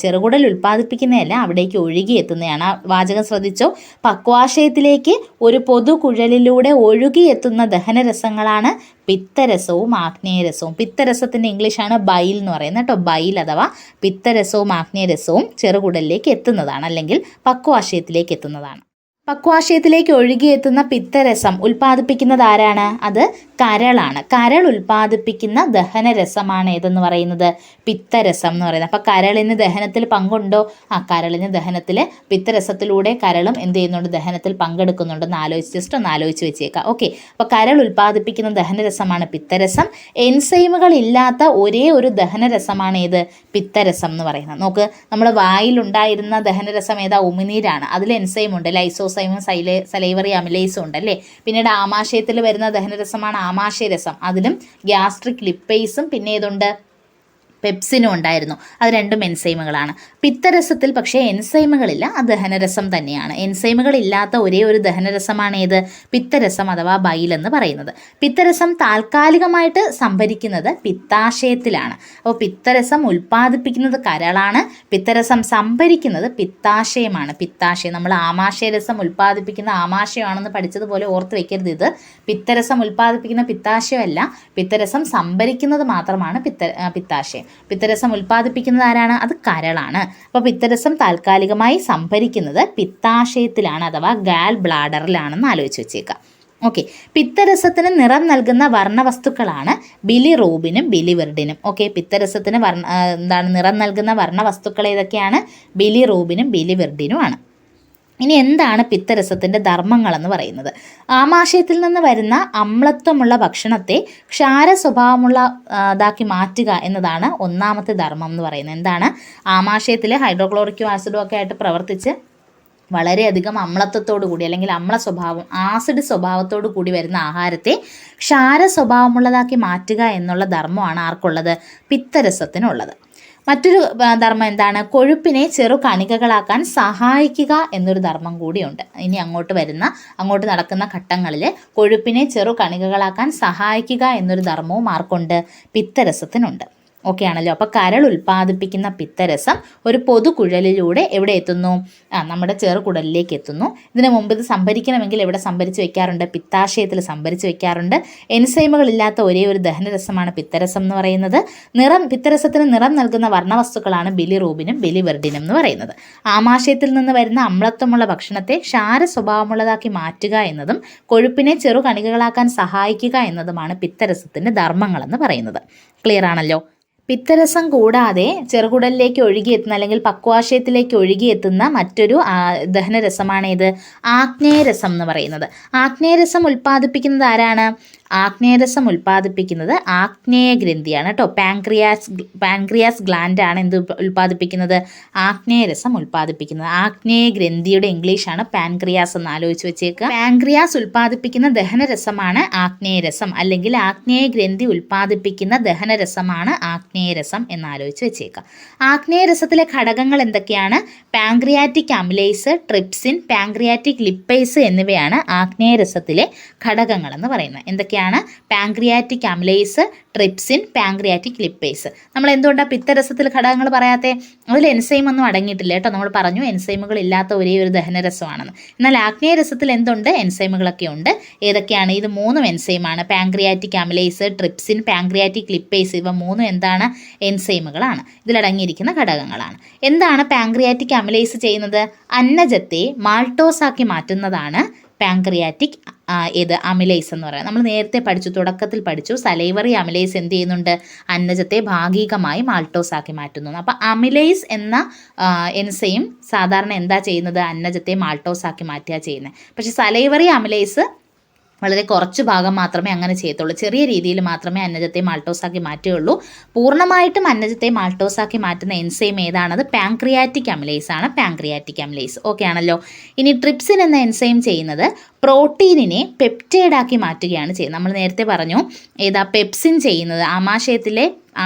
ചെറുകുടൽ ഉൽപ്പാദിപ്പിക്കുന്നതല്ല, അവിടേക്ക് ഒഴുകിയെത്തുന്നതാണ്. ആ വാചകം ശ്രദ്ധിച്ചോ. പക്വാശയത്തിലേക്ക് ഒരു പൊതുകുഴലിലൂടെ ഒഴുകിയെത്തുന്ന ദഹനരസങ്ങളാണ് പിത്തരസവും ആഗ്നേയരസവും. പിത്തരസത്തിൻ്റെ ഇംഗ്ലീഷാണ് ബൈൽ എന്ന് പറയുന്നത് കേട്ടോ. ബൈൽ അഥവാ പിത്തരസവും ആഗ്നേയരസവും ചെറുകുടലിലേക്ക് എത്തുന്നതാണ്, അല്ലെങ്കിൽ പക്വാശയത്തിലേക്ക് എത്തുന്നതാണ്. പക്വാശയത്തിലേക്ക് ഒഴുകിയെത്തുന്ന പിത്തരസം ഉൽപ്പാദിപ്പിക്കുന്നത് ആരാണ്? അത് കരളാണ്. കരൾ ഉൽപ്പാദിപ്പിക്കുന്ന ദഹനരസമാണ് ഏതെന്ന് പറയുന്നത്? പിത്തരസം എന്ന് പറയുന്നത്. അപ്പോൾ കരളിന് ദഹനത്തിൽ പങ്കുണ്ടോ? കരളിന് ദഹനത്തിൽ പിത്തരസത്തിലൂടെ കരളും എന്ത് ചെയ്യുന്നുണ്ട്? ദഹനത്തിൽ പങ്കെടുക്കുന്നുണ്ടെന്ന് ജസ്റ്റ് ഒന്ന് ആലോചിച്ച് വെച്ചേക്കാം. ഓക്കെ, അപ്പോൾ കരൾ ഉൽപ്പാദിപ്പിക്കുന്ന ദഹനരസമാണ് പിത്തരസം. എൻസൈമുകൾ ഇല്ലാത്ത ഒരേ ഒരു ദഹനരസമാണ് ഏത്? പിത്തരസം എന്ന് പറയുന്നത്. നോക്ക്, നമ്മുടെ വായിലുണ്ടായിരുന്ന ദഹനരസം ഏതാ? ഉമിനീരാണ്. അതിൽ എൻസൈം ഉണ്ട്, ലൈസോസൈമും സലൈവറി അമിലേസും ഉണ്ട് അല്ലേ. പിന്നീട് ആമാശയത്തിൽ വരുന്ന ദഹനരസമാണ് ആമാശയരസം. അതിലും ഗ്യാസ്ട്രിക് ലിപ്പേസും പിന്നെ ഏതുണ്ട്? പെപ്സിനും ഉണ്ടായിരുന്നു. അത് രണ്ടും എൻസൈമുകളാണ്. പിത്തരസത്തിൽ പക്ഷേ എൻസൈമുകളില്ല, അത് ദഹനരസം തന്നെയാണ്. എൻസൈമുകളില്ലാത്ത ഒരേ ഒരു ദഹനരസമാണ് ഏത്? പിത്തരസം അഥവാ ബൈൽ എന്ന് പറയുന്നത്. പിത്തരസം താൽക്കാലികമായിട്ട് സംഭരിക്കുന്നത് പിത്താശയത്തിലാണ്. അപ്പോൾ പിത്തരസം ഉൽപ്പാദിപ്പിക്കുന്നത് കരളാണ്, പിത്തരസം സംഭരിക്കുന്നത് പിത്താശയമാണ്. പിത്താശയം നമ്മൾ ആമാശയരസം ഉൽപ്പാദിപ്പിക്കുന്ന ആമാശയമാണെന്ന് പഠിച്ചതുപോലെ ഓർത്ത് വെക്കരുത്. ഇത് പിത്തരസം ഉൽപ്പാദിപ്പിക്കുന്ന പിത്താശയമല്ല, പിത്തരസം സംഭരിക്കുന്നത് മാത്രമാണ് പിത്താശയം. പിത്തരസം ഉൽപ്പാദിപ്പിക്കുന്നത് ആരാണ്? അത് കരളാണ്. അപ്പോൾ പിത്തരസം താൽക്കാലികമായി സംഭരിക്കുന്നത് പിത്താശയത്തിലാണ് അഥവാ ഗാൽ ബ്ലാഡറിലാണെന്ന് ആലോചിച്ച് വെച്ചേക്കാം. ഓക്കെ, പിത്തരസത്തിന് നിറം നൽകുന്ന വർണ്ണവസ്തുക്കളാണ് ബിലിറൂബിനും ബിലിവെർഡിനും. ഓക്കെ, പിത്തരസത്തിന് നിറം നൽകുന്ന വർണ്ണവസ്തുക്കൾ ഏതൊക്കെയാണ്? ബിലിറൂബിനും ബിലിവെർഡിനുമാണ്. ഇനി എന്താണ് പിത്തരസത്തിൻ്റെ ധർമ്മങ്ങളെന്ന് പറയുന്നത്? ആമാശയത്തിൽ നിന്ന് വരുന്ന അമ്ലത്വമുള്ള ഭക്ഷണത്തെ ക്ഷാര സ്വഭാവമുള്ള ഇതാക്കി മാറ്റുക എന്നതാണ് ഒന്നാമത്തെ ധർമ്മം എന്ന് പറയുന്നത്. എന്താണ്? ആമാശയത്തിൽ ഹൈഡ്രോക്ലോറിക് ആസിഡും ഒക്കെ ആയിട്ട് പ്രവർത്തിച്ച് വളരെയധികം അമ്ലത്വത്തോടു കൂടി അല്ലെങ്കിൽ അമ്ല സ്വഭാവം, ആസിഡ് സ്വഭാവത്തോടു കൂടി വരുന്ന ആഹാരത്തെ ക്ഷാര സ്വഭാവമുള്ളതാക്കി മാറ്റുക എന്നുള്ള ധർമ്മമാണ് ആർക്കുള്ളത്? പിത്തരസത്തിനുള്ളത്. മറ്റൊരു ധർമ്മം എന്താണ്? കൊഴുപ്പിനെ ചെറു കണികകളാക്കാൻ സഹായിക്കുക എന്നൊരു ധർമ്മം കൂടിയുണ്ട്. ഇനി അങ്ങോട്ട് നടക്കുന്ന ഘട്ടങ്ങളിൽ കൊഴുപ്പിനെ ചെറു കണികകളാക്കാൻ സഹായിക്കുക എന്നൊരു ധർമ്മവും ആർക്കുണ്ട്? പിത്തരസത്തിനുണ്ട്. ഓക്കെ ആണല്ലോ. അപ്പോൾ കരൾ ഉൽപ്പാദിപ്പിക്കുന്ന പിത്തരസം ഒരു പൊതുകുഴലിലൂടെ എവിടെ എത്തുന്നു? നമ്മുടെ ചെറുകുടലിലേക്ക് എത്തുന്നു. ഇതിനു മുമ്പ് ഇത് സംഭരിക്കണമെങ്കിൽ എവിടെ സംഭരിച്ച് വെക്കാറുണ്ട്? പിത്താശയത്തിൽ സംഭരിച്ച് വെക്കാറുണ്ട്. എൻസൈമുകളില്ലാത്ത ഒരേ ഒരു ദഹനരസമാണ് പിത്തരസം എന്ന് പറയുന്നത്. പിത്തരസത്തിന് നിറം നൽകുന്ന വർണ്ണവസ്തുക്കളാണ് ബിലിറൂബിനും ബിലിവെർഡിനും എന്ന് പറയുന്നത്. ആമാശയത്തിൽ നിന്ന് വരുന്ന അമ്ലത്വമുള്ള ഭക്ഷണത്തെ ക്ഷാര സ്വഭാവമുള്ളതാക്കി മാറ്റുക എന്നതും കൊഴുപ്പിനെ ചെറു കണികകളാക്കാൻ സഹായിക്കുക എന്നതുമാണ് പിത്തരസത്തിൻ്റെ ധർമ്മങ്ങളെന്ന് പറയുന്നത്. ക്ലിയർ ആണല്ലോ. പിത്തരസം കൂടാതെ ചെറുകുടലിലേക്ക് ഒഴുകിയെത്തുന്ന അല്ലെങ്കിൽ പക്വാശയത്തിലേക്ക് ഒഴുകിയെത്തുന്ന മറ്റൊരു ദഹനരസമാണ് ഇത്? ആഗ്നേയരസം എന്ന് പറയുന്നത്. ആഗ്നേയരസം ഉൽപ്പാദിപ്പിക്കുന്നത് ആരാണ്? ആഗ്നേയരസം ഉൽപ്പാദിപ്പിക്കുന്നത് ആഗ്നേയ ഗ്രന്ഥിയാണ് കേട്ടോ. പാൻക്രിയാസ് ഗ്ലാൻഡ് ആണ് എന്ത് ഉൽപ്പാദിപ്പിക്കുന്നത്? ആഗ്നേയരസം ഉൽപ്പാദിപ്പിക്കുന്നത്. ആഗ്നേയ ഗ്രന്ഥിയുടെ ഇംഗ്ലീഷാണ് പാൻക്രിയാസ് എന്ന് ആലോചിച്ച് വെച്ചേക്കുക. പാൻക്രിയാസ് ഉൽപ്പാദിപ്പിക്കുന്ന ദഹനരസമാണ് ആഗ്നേയരസം, അല്ലെങ്കിൽ ആഗ്നേയ ഗ്രന്ഥി ഉൽപ്പാദിപ്പിക്കുന്ന ദഹനരസമാണ് ആഗ്നേയരസം എന്ന് ആലോചിച്ച് വെച്ചേക്കുക. ആഗ്നേയരസത്തിലെ ഘടകങ്ങൾ എന്തൊക്കെയാണ്? Pancreatic amylase, trypsin, pancreatic lipase എന്നിവയാണ് ആഗ്നേയരസത്തിലെ ഘടകങ്ങൾ എന്ന് പറയുന്നത്. എന്തൊക്കെയാണ്? Pancreatic amylase, trypsin, pancreatic lipase. നമ്മൾ എന്തുകൊണ്ടാണ് പിത്തരസത്തിൽ ഘടകങ്ങൾ പറയാത്തേ? അതിൽ എൻസൈം ഒന്നും അടങ്ങിയിട്ടില്ല കേട്ടോ. നമ്മൾ പറഞ്ഞു എൻസൈമുകൾ ഇല്ലാത്ത ഒരേ ഒരു ദഹനരസമാണെന്ന്. എന്നാൽ ആഗ്നേയരസത്തിൽ എന്തുണ്ട്? എൻസൈമുകളൊക്കെ ഉണ്ട്. ഏതൊക്കെയാണ്? ഇത് മൂന്നും എൻസൈമാണ്. Pancreatic amylase, trypsin, pancreatic lipase, ഇവ മൂന്നും എന്താണ്? എൻസൈമുകളാണ്. ഇതിലടങ്ങിയിരിക്കുന്ന ഘടകങ്ങളാണ്. എന്താണ് പാൻക്രിയാറ്റിക് അമിലേസ് ചെയ്യുന്നത്? അന്നജത്തെ മാൾട്ടോസാക്കി മാറ്റുന്നതാണ് പാൻക്രിയാറ്റിക് അമിലേസ് എന്ന് പറയുന്നത്. നമ്മൾ നേരത്തെ തുടക്കത്തിൽ പഠിച്ചു. സലൈവറി അമിലേസ് എന്ത് ചെയ്യുന്നുണ്ട്? അന്നജത്തെ ഭാഗികമായി മാൾട്ടോസാക്കി മാറ്റുന്നു. അപ്പോൾ അമിലേസ് എന്ന എൻസൈം സാധാരണ എന്താ ചെയ്യുന്നത്? അന്നജത്തെ മാൾട്ടോസാക്കി മാറ്റുക ചെയ്യുന്നത്. പക്ഷേ സലൈവറി അമിലേസ് വളരെ കുറച്ച് ഭാഗം മാത്രമേ അങ്ങനെ ചെയ്യത്തുള്ളൂ. ചെറിയ രീതിയിൽ മാത്രമേ അന്നജത്തെ മാൾട്ടോസാക്കി മാറ്റുകയുള്ളൂ. പൂർണ്ണമായിട്ടും അന്നജത്തെ മാൾട്ടോസാക്കി മാറ്റുന്ന എൻസൈം ഏതാണത്? പാൻക്രിയാറ്റിക് അമിലേസ് ആണ്. Pancreatic amylase. ഓക്കെ ആണല്ലോ. ഇനി ട്രിപ്സിൻ എന്ന എൻസൈം ചെയ്യുന്നത് പ്രോട്ടീനിനെ പെപ്റ്റൈഡാക്കി മാറ്റുകയാണ് ചെയ്യുന്നത്. നമ്മൾ നേരത്തെ പറഞ്ഞു പെപ്സിൻ ചെയ്യുന്നത്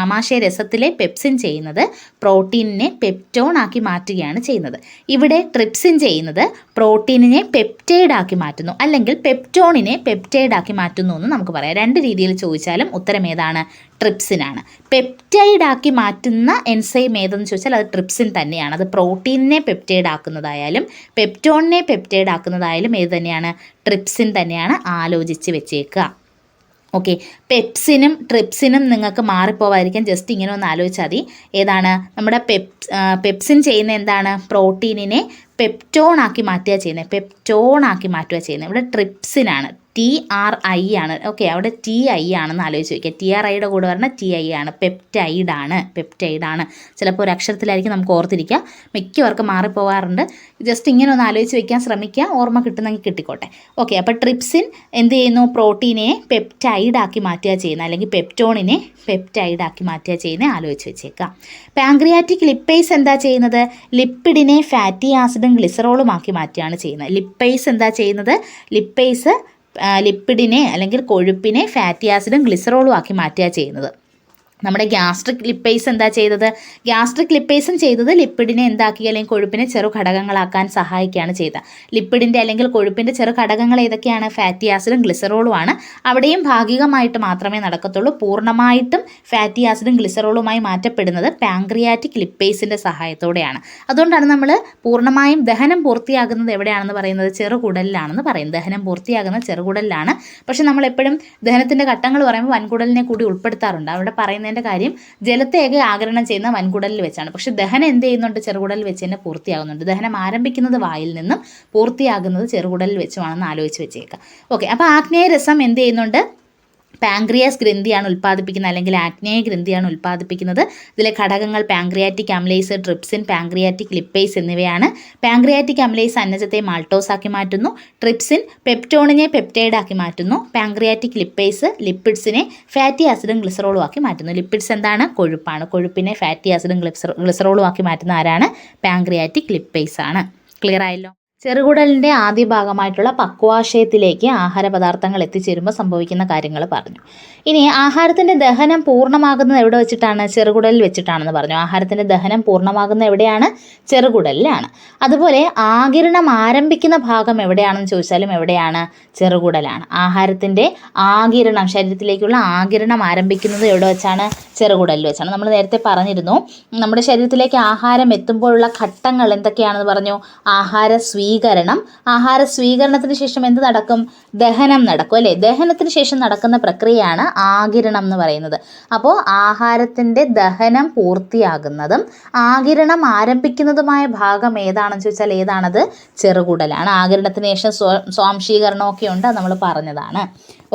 ആമാശയരസത്തിലെ പെപ്സിൻ ചെയ്യുന്നത് പ്രോട്ടീനിനെ പെപ്റ്റോൺ ആക്കി മാറ്റുകയാണ് ചെയ്യുന്നത്. ഇവിടെ ട്രിപ്സിൻ ചെയ്യുന്നത് പ്രോട്ടീനിനെ പെപ്റ്റൈഡാക്കി മാറ്റുന്നു, അല്ലെങ്കിൽ പെപ്റ്റോണിനെ പെപ്റ്റൈഡാക്കി മാറ്റുന്നു എന്ന് നമുക്ക് പറയാം. രണ്ട് രീതിയിൽ ചോദിച്ചാലും ഉത്തരം ഏതാണ്? ട്രിപ്സിനാണ്. പെപ്റ്റൈഡാക്കി മാറ്റുന്ന എൻസൈം ഏതെന്ന് ചോദിച്ചാൽ അത് ട്രിപ്സിൻ തന്നെയാണ്. അത് പ്രോട്ടീനിനെ പെപ്റ്റൈഡ് ആക്കുന്നതായാലും പെപ്റ്റോണിനെ പെപ്റ്റൈഡ് ആക്കുന്നതായാലും ഏത് തന്നെയാണ്? ട്രിപ്സിൻ തന്നെയാണ്. ആലോചിച്ച് വെച്ചേക്കുക. ഓക്കെ, പെപ്സിനും ട്രിപ്സിനും നിങ്ങൾക്ക് മാറിപ്പോവാതിരിക്കാൻ ജസ്റ്റ് ഇങ്ങനെ ഒന്ന് ആലോചിച്ചാൽ മതി. ഏതാണ് നമ്മുടെ പെപ്സിൻ ചെയ്യുന്ന എന്താണ്? പ്രോട്ടീനിനെ പെപ്റ്റോൺ ആക്കി മാറ്റുക ചെയ്യുന്നത്. പെപ്റ്റോൺ ആക്കി മാറ്റുക ചെയ്യുന്നത്. ഇവിടെ ട്രിപ്സിനാണ്. TRI ആണ്. ഓക്കെ, അവിടെ TI ആണെന്ന് ആലോചിച്ച് വയ്ക്കുക. TRIയുടെ കൂടെ പറഞ്ഞാൽ TI ആണ്. പെപ്റ്റൈഡാണ്. ചിലപ്പോൾ ഒരു അക്ഷരത്തിലായിരിക്കും നമുക്ക് ഓർത്തിരിക്കുക. മിക്കവർക്കും മാറിപ്പോവാറുണ്ട്. ജസ്റ്റ് ഇങ്ങനെ ഒന്ന് ആലോചിച്ച് വയ്ക്കാൻ ശ്രമിക്കുക. ഓർമ്മ കിട്ടുന്നെങ്കിൽ കിട്ടിക്കോട്ടെ. ഓക്കെ, അപ്പോൾ ട്രിപ്സിൻ എന്ത് ചെയ്യുന്നു? പ്രോട്ടീനെ പെപ്റ്റൈഡാക്കി മാറ്റുക ചെയ്യുന്നത്, അല്ലെങ്കിൽ പെപ്റ്റോണിനെ പെപ്റ്റൈഡാക്കി മാറ്റുക ചെയ്യുന്നത്. ആലോചിച്ച് വെച്ചേക്കാം. പാങ്ക്രിയാറ്റിക് ലിപ്പേസ് എന്താ ചെയ്യുന്നത്? ലിപ്പിഡിനെ ഫാറ്റി ആസിഡും ഗ്ലിസറോളും ആക്കി മാറ്റുകയാണ് ചെയ്യുന്നത്. ലിപ്പേസ് എന്താ ചെയ്യുന്നത്? ലിപ്പേസ് ലിപ്പിഡിനെ അല്ലെങ്കിൽ കൊഴുപ്പിനെ ഫാറ്റി ആസിഡും ഗ്ലിസറോളും ആക്കി മാറ്റുക ചെയ്യുന്നത്. നമ്മുടെ ഗ്യാസ്ട്രിക് ലിപ്പേസ് എന്താ ചെയ്തത്? ഗ്യാസ്ട്രിക് ലിപ്പേസും ചെയ്തത് ലിപ്പിഡിനെ എന്താക്കി അല്ലെങ്കിൽ കൊഴുപ്പിനെ ചെറു ഘടകങ്ങളാക്കാൻ സഹായിക്കുകയാണ് ചെയ്തത്. ലിപ്പിഡിൻ്റെ അല്ലെങ്കിൽ കൊഴുപ്പിൻ്റെ ചെറു ഘടകങ്ങൾ ഏതൊക്കെയാണ്? ഫാറ്റി ആസിഡും ഗ്ലിസറോളും ആണ്. അവിടെയും ഭാഗികമായിട്ട് മാത്രമേ നടക്കത്തുള്ളൂ. പൂർണ്ണമായിട്ടും ഫാറ്റി ആസിഡും ഗ്ലിസറോളുമായി മാറ്റപ്പെടുന്നത് പാങ്ക്രിയാറ്റിക് ലിപ്പേസിൻ്റെ സഹായത്തോടെയാണ്. അതുകൊണ്ടാണ് നമ്മൾ പൂർണ്ണമായും ദഹനം പൂർത്തിയാകുന്നത് എവിടെയാണെന്ന് പറയുന്നത്? ചെറുകുടലിലാണെന്ന് പറയുന്നത്. ദഹനം പൂർത്തിയാകുന്നത് ചെറുകുടലിലാണ്. പക്ഷെ നമ്മളെപ്പോഴും ദഹനത്തിൻ്റെ ഘട്ടങ്ങൾ പറയുമ്പോൾ വൻകുടലിനെ കൂടി ഉൾപ്പെടുത്താറുണ്ട്. അവിടെ പറയുന്നത് കാര്യം ജലത്തെയൊക്കെ ആഗിരണം ചെയ്യുന്ന വൻകുടലിൽ വെച്ചാണ്. പക്ഷെ ദഹനം എന്ത് ചെയ്യുന്നുണ്ട്? ചെറുകുടലിൽ വെച്ച് തന്നെ പൂർത്തിയാകുന്നുണ്ട്. ദഹനം ആരംഭിക്കുന്നത് വായിൽ നിന്നും പൂർത്തിയാകുന്നത് ചെറുകുടലിൽ വെച്ചുമാണെന്ന് ആലോചിച്ച് വെച്ചേക്കുക. ഓക്കെ, അപ്പോൾ ആഗ്നേയ രസം എന്ത് ചെയ്യുന്നുണ്ട്? പാങ്ക്രിയാസ് ഗ്രന്ഥിയാണ് ഉൽപ്പാദിപ്പിക്കുന്നത്, അല്ലെങ്കിൽ ആഗ്നേയ ഗ്രന്ഥിയാണ് ഉൽപ്പാദിപ്പിക്കുന്നത്. ഇതിലെ ഘടകങ്ങൾ പാങ്ക്രിയാറ്റിക് അമ്ലേസ്, ട്രിപ്സിൻ, പാങ്ക്രിയാറ്റിക് ലിപ്പേസ് എന്നിവയാണ്. പാങ്ക്രിയാറ്റിക് അമ്ലേസ് അന്നജത്തെ മാൾട്ടോസ് ആക്കി മാറ്റുന്നു. ട്രിപ്സിൻ പെപ്റ്റോണിനെ പെപ്റ്റൈഡ് ആക്കി മാറ്റുന്നു. പാങ്ക്രിയാറ്റിക് ലിപ്പേസ് ലിപ്പിഡ്സിനെ ഫാറ്റി ആസിഡും ഗ്ലിസറോളും ആക്കി മാറ്റുന്നു. ലിപ്പിഡ്സ് എന്താണ്? കൊഴുപ്പാണ്. കൊഴുപ്പിനെ ഫാറ്റി ആസിഡും ഗ്ലിസറോളും ആക്കി മാറ്റുന്ന ആരാണ്? പാങ്ക്രിയാറ്റിക് ലിപ്പേസ് ആണ്. ക്ലിയർ ആയല്ലോ? ചെറുകുടലിൻ്റെ ആദ്യ ഭാഗമായിട്ടുള്ള പക്വാശയത്തിലേക്ക് ആഹാരപദാർത്ഥങ്ങൾ എത്തിച്ചേരുമ്പോൾ സംഭവിക്കുന്ന കാര്യങ്ങൾ പറഞ്ഞു. ഇനി ആഹാരത്തിൻ്റെ ദഹനം പൂർണ്ണമാകുന്നത് എവിടെ വെച്ചിട്ടാണ്? ചെറുകുടലിൽ വെച്ചിട്ടാണെന്ന് പറഞ്ഞു. ആഹാരത്തിൻ്റെ ദഹനം പൂർണ്ണമാകുന്നത് എവിടെയാണ്? ചെറുകുടലിലാണ്. അതുപോലെ ആഗിരണം ആരംഭിക്കുന്ന ഭാഗം എവിടെയാണെന്ന് ചോദിച്ചാലും എവിടെയാണ്? ചെറുകുടലാണ്. ആഹാരത്തിൻ്റെ ആഗിരണം, ശരീരത്തിലേക്കുള്ള ആഗിരണം ആരംഭിക്കുന്നത് എവിടെ വെച്ചാണ്? ചെറുകുടലിൽ വെച്ചാണ്. നമ്മൾ നേരത്തെ പറഞ്ഞിരുന്നു, നമ്മുടെ ശരീരത്തിലേക്ക് ആഹാരം എത്തുമ്പോഴുള്ള ഘട്ടങ്ങൾ എന്തൊക്കെയാണെന്ന് പറഞ്ഞു. ആഹാര സ്വീകരണത്തിന് ശേഷം എന്ത് നടക്കും? ദഹനം നടക്കും, അല്ലേ? ദഹനത്തിന് ശേഷം നടക്കുന്ന പ്രക്രിയയാണ് ആഗിരണം എന്ന് പറയുന്നത്. അപ്പോൾ ആഹാരത്തിൻ്റെ ദഹനം പൂർത്തിയാകുന്നതും ആഗിരണം ആരംഭിക്കുന്നതുമായ ഭാഗം ഏതാണെന്ന് ചോദിച്ചാൽ ഏതാണത്? ചെറുകുടലാണ്. ആഗിരണത്തിന് ശേഷം സ്വാംശീകരണമൊക്കെ ഉണ്ട്, അത് നമ്മൾ പറഞ്ഞതാണ്.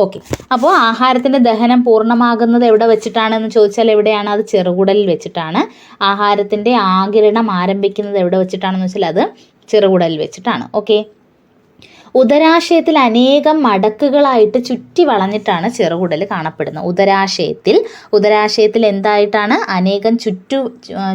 ഓക്കെ, അപ്പോൾ ആഹാരത്തിൻ്റെ ദഹനം പൂർണ്ണമാകുന്നത് എവിടെ വെച്ചിട്ടാണെന്ന് ചോദിച്ചാൽ എവിടെയാണ്? അത് ചെറുകുടലിൽ വെച്ചിട്ടാണ്. ആഹാരത്തിൻ്റെ ആഗിരണം ആരംഭിക്കുന്നത് എവിടെ വെച്ചിട്ടാണെന്ന് വെച്ചാൽ അത് ചെറുകുടലിൽ വെച്ചിട്ടാണ്. ഓക്കെ, ഉദരാശയത്തിൽ അനേകം മടക്കുകളായിട്ട് ചുറ്റി വളഞ്ഞിട്ടാണ് ചെറുകുടൽ കാണപ്പെടുന്നത്. ഉദരാശയത്തിൽ എന്തായിട്ടാണ്? അനേകം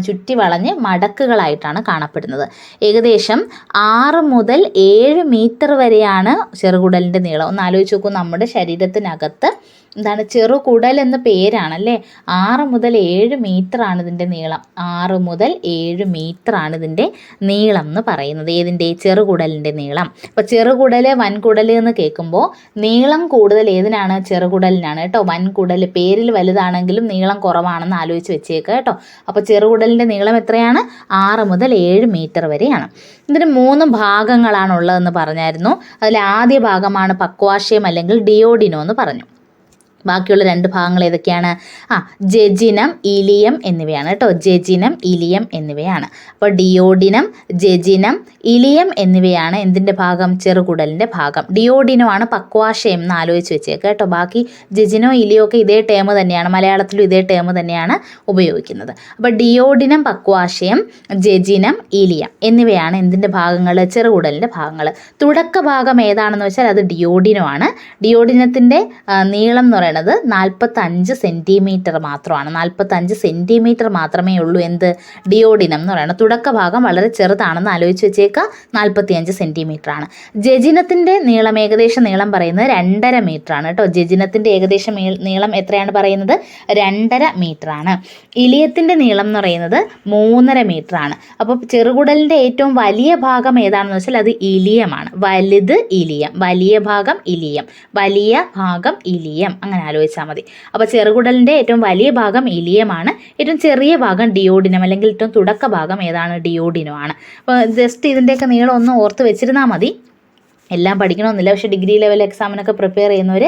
ചുറ്റി വളഞ്ഞ് മടക്കുകളായിട്ടാണ് കാണപ്പെടുന്നത്. ഏകദേശം 6 മുതൽ 7 മീറ്റർ വരെയാണ് ചെറുകുടലിൻ്റെ നീളം. ഒന്ന് ആലോചിച്ച് നോക്കൂ, നമ്മുടെ ശരീരത്തിനകത്ത് എന്താണ്? ചെറുകുടൽ എന്ന പേരാണല്ലേ. 6 മുതൽ 7 മീറ്ററാണ് ഇതിൻ്റെ നീളം. 6 മുതൽ 7 മീറ്ററാണ് ഇതിൻ്റെ നീളം എന്ന് പറയുന്നത്. ഏതിൻ്റെ? ചെറുകുടലിൻ്റെ നീളം. അപ്പോൾ ചെറുകുടൽ, വൻകുടൽ എന്ന് കേൾക്കുമ്പോൾ നീളം കൂടുതൽ ഏതിനാണ്? ചെറുകുടലിനാണ് കേട്ടോ. വൻകുടൽ പേരിൽ വലുതാണെങ്കിലും നീളം കുറവാണെന്ന് ആലോചിച്ച് വെച്ചേക്കുക കേട്ടോ. അപ്പോൾ ചെറുകുടലിൻ്റെ നീളം എത്രയാണ്? 6 മുതൽ 7 മീറ്റർ വരെയാണ്. ഇതിന് 3 ഭാഗങ്ങളാണുള്ളതെന്ന് പറഞ്ഞായിരുന്നു. അതിൽ ആദ്യ ഭാഗമാണ് പക്വാശയം അല്ലെങ്കിൽ ഡിയോഡിനോ എന്ന് പറഞ്ഞു. ബാക്കിയുള്ള 2 ഭാഗങ്ങൾ ഏതൊക്കെയാണ്? ജെജിനം, ഇലിയം എന്നിവയാണ് കേട്ടോ. ജെജിനം, ഇലിയം എന്നിവയാണ്. അപ്പോൾ ഡിയോഡിനം, ജെജിനം, ഇലിയം എന്നിവയാണ് എന്തിൻ്റെ ഭാഗം? ചെറുകുടലിൻ്റെ ഭാഗം. ഡിയോഡിനോ ആണ് പക്വാശയം എന്ന് ആലോചിച്ച് വെച്ചേക്കുക കേട്ടോ. ബാക്കി ജെജിനോ, ഇലിയോ ഒക്കെ ഇതേ ടേം തന്നെയാണ്, മലയാളത്തിലും ഇതേ ടേം തന്നെയാണ് ഉപയോഗിക്കുന്നത്. അപ്പോൾ ഡിയോഡിനം, പക്വാശയം, ജെജിനം, ഇലിയം എന്നിവയാണ് എന്തിൻ്റെ ഭാഗങ്ങൾ? ചെറുകുടലിൻ്റെ ഭാഗങ്ങൾ. തുടക്ക ഭാഗം ഏതാണെന്ന് വെച്ചാൽ അത് ഡിയോഡിനോ ആണ്. ഡിയോഡിനത്തിൻ്റെ നീളം എന്ന് പറയുന്നത് 45 സെൻറ്റിമീറ്റർ മാത്രമാണ്. 45 സെൻറ്റിമീറ്റർ മാത്രമേ ഉള്ളൂ എന്ത്? ഡിയോഡിനം എന്ന് പറയുന്നത്. തുടക്ക ഭാഗം വളരെ ചെറുതാണെന്ന് ആലോചിച്ച് വെച്ചേക്കുക. 45 സെൻറ്റിമീറ്റർ ആണ്. ജെജിനത്തിൻ്റെ നീളം, ഏകദേശം നീളം പറയുന്നത് 2.5 മീറ്റർ ആണ് കേട്ടോ. ജെജിനത്തിൻ്റെ ഏകദേശം നീളം എത്രയാണ് പറയുന്നത്? 2.5 മീറ്റർ ആണ്. ഇലിയത്തിൻ്റെ നീളം എന്ന് പറയുന്നത് 3.5 മീറ്റർ ആണ്. അപ്പോൾ ചെറുകുടലിൻ്റെ ഏറ്റവും വലിയ ഭാഗം ഏതാണെന്ന് വെച്ചാൽ അത് ഇലിയമാണ്. വലുത് ഇലിയം, വലിയ ഭാഗം ഇലിയം, വലിയ ഭാഗം ഇലിയം, അങ്ങനെ ആലോചിച്ചാൽ മതി. അപ്പോൾ ചെറുകുടലിൻ്റെ ഏറ്റവും വലിയ ഭാഗം ഇലിയമാണ്, ഏറ്റവും ചെറിയ ഭാഗം ഡിയോഡിനം അല്ലെങ്കിൽ ഏറ്റവും തുടക്ക ഭാഗം ഏതാണ്? ഡിയോഡിനം ആണ്. അപ്പോൾ ജസ്റ്റ് ഇതിൻ്റെയൊക്കെ നീളം ഒന്ന് ഓർത്ത് വെച്ചിരുന്നാൽ മതി. എല്ലാം പഠിക്കണമെന്നില്ല, പക്ഷേ ഡിഗ്രി ലെവൽ എക്സാമിനൊക്കെ പ്രിപ്പയർ ചെയ്യുന്നവർ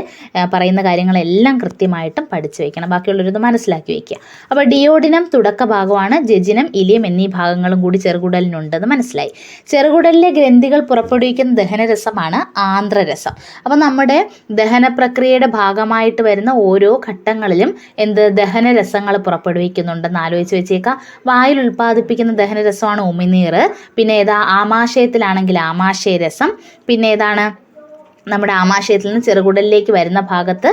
പറയുന്ന കാര്യങ്ങളെല്ലാം കൃത്യമായിട്ടും പഠിച്ചു വയ്ക്കണം, ബാക്കിയുള്ളവരത് മനസ്സിലാക്കി വയ്ക്കുക. അപ്പോൾ ഡിയോഡിനം തുടക്ക ഭാഗമാണ്, ജെജിനം, ഇലിയം എന്നീ ഭാഗങ്ങളും കൂടി ചെറുകുടലിനുണ്ടെന്ന് മനസ്സിലായി. ചെറുകുടലിലെ ഗ്രന്ഥികൾ പുറപ്പെടുവിക്കുന്ന ദഹനരസമാണ് ആന്ത്രരസം. അപ്പോൾ നമ്മുടെ ദഹന പ്രക്രിയയുടെ ഭാഗമായിട്ട് വരുന്ന ഓരോ ഘട്ടങ്ങളിലും ദഹനരസങ്ങൾ പുറപ്പെടുവിക്കുന്നുണ്ടെന്ന് ആലോചിച്ച് വെച്ചേക്കാം. വായിൽ ഉൽപ്പാദിപ്പിക്കുന്ന ദഹനരസമാണ് ഉമിനീർ, പിന്നെ ആമാശയത്തിലാണെങ്കിൽ ആമാശയരസം, പിന്നെ ഏതാണ് നമ്മുടെ ആമാശയത്തിൽ നിന്ന് ചെറുകുടലിലേക്ക് വരുന്ന ഭാഗത്ത്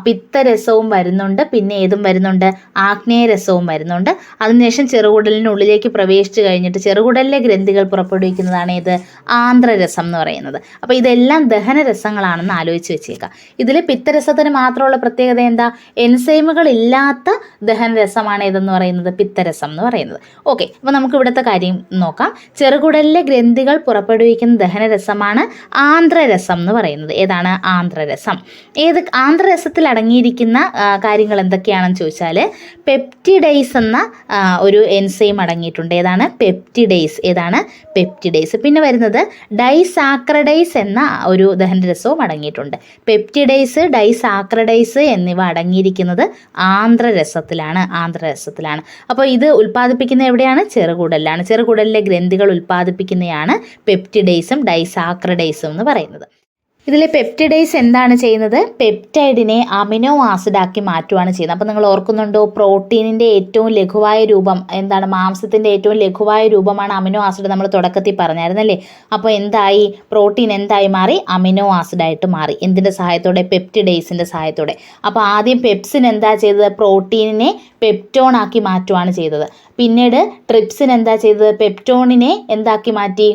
പിത്തരസവും വരുന്നുണ്ട്, പിന്നെ ഏതും വരുന്നുണ്ട്? ആഗ്നേയരസവും വരുന്നുണ്ട്. അതിനുശേഷം ചെറുകുടലിനുള്ളിലേക്ക് പ്രവേശിച്ചു കഴിഞ്ഞിട്ട് ചെറുകുടലിലെ ഗ്രന്ഥികൾ പുറപ്പെടുവിക്കുന്നതാണ് ഏത്? ആന്ത്രരസം എന്ന് പറയുന്നത്. അപ്പോൾ ഇതെല്ലാം ദഹനരസങ്ങളാണെന്ന് ആലോചിച്ച് വെച്ചേക്കാം. ഇതിൽ പിത്തരസത്തിന് മാത്രമുള്ള പ്രത്യേകത എന്താ? എൻസൈമുകൾ ഇല്ലാത്ത ദഹനരസമാണ് ഏതെന്ന് പറയുന്നത്? പിത്തരസം എന്ന് പറയുന്നത്. ഓക്കെ, അപ്പോൾ നമുക്ക് ഇവിടുത്തെ കാര്യം നോക്കാം. ചെറുകുടലിലെ ഗ്രന്ഥികൾ പുറപ്പെടുവിക്കുന്ന ദഹനരസമാണ് ആന്ത്രരസം എന്ന് പറയുന്നത്. ഏതാണ്? ആന്ത്രരസം. ആന്ത്രരസത്തിൽ അടങ്ങിയിരിക്കുന്ന കാര്യങ്ങൾ എന്തൊക്കെയാണെന്ന് ചോദിച്ചാൽ പെപ്റ്റിഡൈസ് എന്ന ഒരു എൻസൈം അടങ്ങിയിട്ടുണ്ട്. ഏതാണ്? പെപ്റ്റിഡൈസ്. ഏതാണ്? പെപ്റ്റിഡൈസ്. പിന്നെ വരുന്നത് ഡൈസാക്രഡൈസ് എന്ന ഒരു ദഹനരസവും അടങ്ങിയിട്ടുണ്ട്. പെപ്റ്റിഡൈസ്, ഡൈസാക്രഡൈസ് എന്നിവ അടങ്ങിയിരിക്കുന്നത് ആന്ത്രരസത്തിലാണ്. അപ്പോൾ ഇത് ഉൽപ്പാദിപ്പിക്കുന്നത് എവിടെയാണ്? ചെറുകുടലിലാണ്. ചെറുകുടലിലെ ഗ്രന്ഥികൾ ഉൽപ്പാദിപ്പിക്കുന്നതാണ് പെപ്റ്റിഡൈസും ഡൈസാക്രഡൈസും എന്ന് പറയുന്നത്. ഇതിലെ പെപ്റ്റിഡൈസ് എന്താണ് ചെയ്യുന്നത്? പെപ്റ്റൈഡിനെ അമിനോ ആസിഡാക്കി മാറ്റുകയാണ് ചെയ്യുന്നത്. അപ്പോൾ നിങ്ങൾ ഓർക്കുന്നുണ്ടോ? പ്രോട്ടീനിൻ്റെ ഏറ്റവും ലഘുവായ രൂപം എന്താണ്? മാംസത്തിൻ്റെ ഏറ്റവും ലഘുവായ രൂപമാണ് അമിനോ ആസിഡ്. നമ്മൾ തുടക്കത്തിൽ പറഞ്ഞായിരുന്നല്ലേ? അപ്പോൾ എന്തായി? പ്രോട്ടീൻ എന്തായി മാറി? അമിനോ ആസിഡായിട്ട് മാറി. എന്തിൻ്റെ സഹായത്തോടെ? പെപ്റ്റിഡൈസിൻ്റെ സഹായത്തോടെ. അപ്പോൾ ആദ്യം പെപ്സിൻ എന്താ ചെയ്തത്? പ്രോട്ടീനിനെ പെപ്റ്റോൺ ആക്കി മാറ്റുകയാണ് ചെയ്തത്. പിന്നീട് ട്രിപ്സിൻ എന്താ ചെയ്തത്? പെപ്റ്റോണിനെ എന്താക്കി മാറ്റി?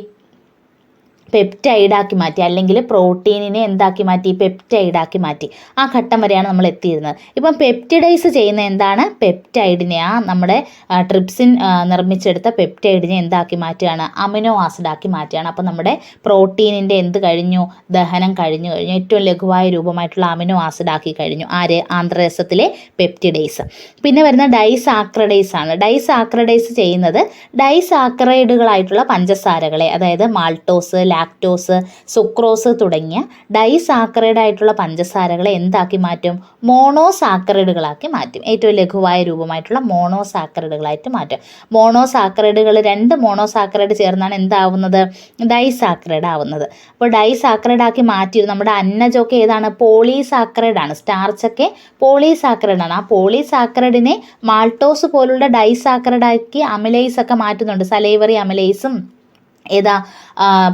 പെപ്റ്റൈഡാക്കി മാറ്റി, അല്ലെങ്കിൽ പ്രോട്ടീനിനെ എന്താക്കി മാറ്റി? പെപ്റ്റൈഡാക്കി മാറ്റി. ആ ഘട്ടം വരെയാണ് നമ്മൾ എത്തിയിരുന്നത്. ഇപ്പം പെപ്റ്റിഡൈസ് ചെയ്യുന്ന എന്താണ്? പെപ്റ്റൈഡിനെ, നമ്മുടെ ട്രിപ്സിൻ നിർമ്മിച്ചെടുത്ത പെപ്റ്റൈഡിനെ എന്താക്കി മാറ്റുകയാണ്? അമിനോ ആസിഡാക്കി മാറ്റുകയാണ്. അപ്പം നമ്മുടെ പ്രോട്ടീനിൻ്റെ എന്ത് കഴിഞ്ഞു? ദഹനം കഴിഞ്ഞു. ഏറ്റവും ലഘുവായ രൂപമായിട്ടുള്ള അമിനോ ആസിഡാക്കി കഴിഞ്ഞു. ആര്? ആന്ത്രരസത്തിലെ പെപ്റ്റിഡൈസ്. പിന്നെ വരുന്ന ഡൈസാക്രഡൈസ് ആണ്. ഡൈസാക്രഡൈസ് ചെയ്യുന്നത് ഡൈസാക്രൈഡുകളായിട്ടുള്ള പഞ്ചസാരകളെ, അതായത് മാൾട്ടോസ്, ലാക്ടോസ്, സുക്രോസ് തുടങ്ങിയ ഡൈസാക്കറൈഡ് ആയിട്ടുള്ള പഞ്ചസാരകളെ എന്താക്കി മാറ്റും? മോണോസാക്കറൈഡുകളാക്കി മാറ്റും. ഏറ്റവും ലഘുവായ രൂപമായിട്ടുള്ള മോണോസാക്കറൈഡുകളായിട്ട് മാറ്റും. മോണോസാക്കറൈഡുകൾ, 2 മോണോസാക്കറൈഡ് ചേർന്നാണ് എന്താവുന്നത്? ഡൈസാക്കറൈഡ് ആവുന്നത്. അപ്പോൾ ഡൈസാക്കറൈഡ് ആക്കി മാറ്റി. നമ്മുടെ അന്നജമൊക്കെ ഏതാണ്? പോളിസാക്കറൈഡ് ആണ്. സ്റ്റാർച്ചൊക്കെ പോളിസാക്കറൈഡ് ആണ്. ആ പോളിസാക്കറൈഡിനെ മാൾട്ടോസ് പോലുള്ള ഡൈസാക്കറൈഡ് ആക്കി അമിലൈസ് ഒക്കെ മാറ്റുന്നുണ്ട്. സലൈവറി അമിലൈസും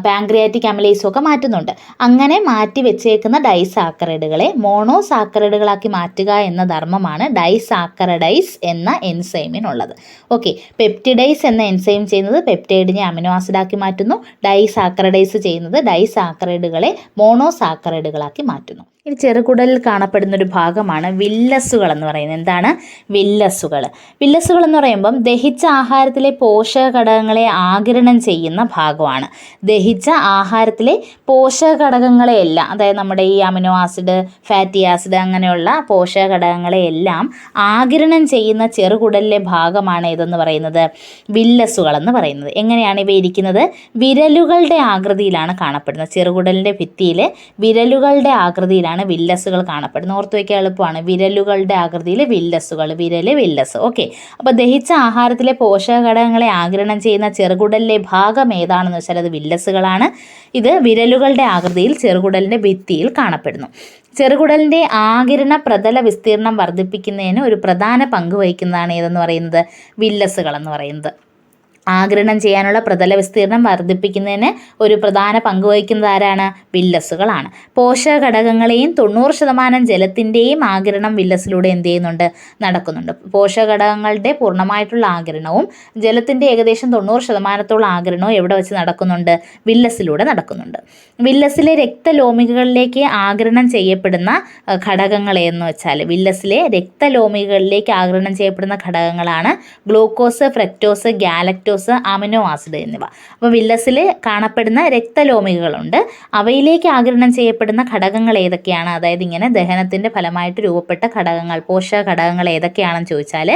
പാങ്ക്രിയാറ്റിക് അമിലേസും ഒക്കെ മാറ്റുന്നുണ്ട്. അങ്ങനെ മാറ്റി വെച്ചേക്കുന്ന ഡൈസാക്കറൈഡുകളെ മോണോസാക്കറൈഡുകളാക്കി മാറ്റുക എന്ന ധർമ്മമാണ് ഡൈസാക്കറഡൈസ് എന്ന എൻസൈമിനുള്ളത്. ഓക്കെ, പെപ്റ്റിഡൈസ് എന്ന എൻസൈം ചെയ്യുന്നത് പെപ്റ്റൈഡിനെ അമിനോ ആസിഡാക്കി മാറ്റുന്നു. ഡൈസാക്കറഡൈസ് ചെയ്യുന്നത് ഡൈസാക്കറൈഡുകളെ മോണോസാക്കറൈഡുകളാക്കി മാറ്റുന്നു. ഇനി ചെറുകുടലിൽ കാണപ്പെടുന്ന ഒരു ഭാഗമാണ് വില്ലസുകൾ എന്ന് പറയുന്നത്. എന്താണ്? വില്ലസുകൾ. വില്ലസുകൾ എന്ന് പറയുമ്പം ദഹിച്ച ആഹാരത്തിലെ പോഷക ഘടകങ്ങളെ ആഗിരണം ചെയ്യുന്ന ഭാഗമാണ്. ദഹിച്ച ആഹാരത്തിലെ പോഷക ഘടകങ്ങളെയെല്ലാം, അതായത് നമ്മുടെ ഈ അമിനോ ആസിഡ്, ഫാറ്റി ആസിഡ് അങ്ങനെയുള്ള പോഷക ഘടകങ്ങളെയെല്ലാം ആഗിരണം ചെയ്യുന്ന ചെറുകുടലിലെ ഭാഗമാണ് ഇതെന്ന് പറയുന്നത് വില്ലസുകൾ എന്ന് പറയുന്നത്. എങ്ങനെയാണ് ഇവ ഇരിക്കുന്നത്? വിരലുകളുടെ ആകൃതിയിലാണ് കാണപ്പെടുന്നത്. ചെറുകുടലിൻ്റെ ഭിത്തിയിൽ വിരലുകളുടെ ആകൃതിയിലാണ് വില്ലസുകൾ കാണപ്പെടുന്നത്. ഓർത്ത് വയ്ക്കാൻ എളുപ്പമാണ്. വിരലുകളുടെ ആകൃതിയിൽ വില്ലസുകൾ, വില്ലസ്. ഓക്കെ, അപ്പോൾ ദഹിച്ച ആഹാരത്തിലെ പോഷക ഘടകങ്ങളെ ആഗിരണം ചെയ്യുന്ന ചെറുകുടലിലെ ഭാഗം ഏതാണെന്ന് വെച്ചാൽ അത് വില്ലസുകളാണ്. ഇത് വിരലുകളുടെ ആകൃതിയിൽ ചെറുകുടലിൻ്റെ ഭിത്തിയിൽ കാണപ്പെടുന്നു. ചെറുകുടലിൻ്റെ ആകിരണ പ്രതല വിസ്തീർണം വർദ്ധിപ്പിക്കുന്നതിന് ഒരു പ്രധാന പങ്ക് വഹിക്കുന്നതാണ് ഏതെന്ന് പറയുന്നത്? വില്ലസുകൾ എന്ന് പറയുന്നത്. ആഗിരണം ചെയ്യാനുള്ള പ്രതല വിസ്തീർണം വർദ്ധിപ്പിക്കുന്നതിന് ഒരു പ്രധാന പങ്ക് വഹിക്കുന്നത് ആരാണ്? വില്ലസുകളാണ്. പോഷക ഘടകങ്ങളെയും 90% ജലത്തിൻ്റെയും ആഗിരണം വില്ലസിലൂടെ എന്ത് ചെയ്യുന്നുണ്ട്? നടക്കുന്നുണ്ട്. പോഷക ഘടകങ്ങളുടെ പൂർണ്ണമായിട്ടുള്ള ആഗിരണവും ജലത്തിൻ്റെ ഏകദേശം 90% ആഗിരണവും എവിടെ വെച്ച് നടക്കുന്നുണ്ട്? വില്ലസിലൂടെ നടക്കുന്നുണ്ട്. വില്ലസിലെ രക്തലോമികകളിലേക്ക് ആഗിരണം ചെയ്യപ്പെടുന്ന ഘടകങ്ങൾ എന്ന് വെച്ചാൽ വില്ലസിലെ രക്തലോമികകളിലേക്ക് ആഗിരണം ചെയ്യപ്പെടുന്ന ഘടകങ്ങളാണ് glucose, fructose, galactose fructose, amino acid എന്നിവ. അപ്പോൾ വില്ലസിൽ കാണപ്പെടുന്ന രക്തലോമികകളുണ്ട്. അവയിലേക്ക് ആഗിരണം ചെയ്യപ്പെടുന്ന ഘടകങ്ങൾ ഏതൊക്കെയാണ്? അതായത് ഇങ്ങനെ ദഹനത്തിൻ്റെ ഫലമായിട്ട് രൂപപ്പെട്ട ഘടകങ്ങൾ, പോഷക ഘടകങ്ങൾ ഏതൊക്കെയാണെന്ന് ചോദിച്ചാൽ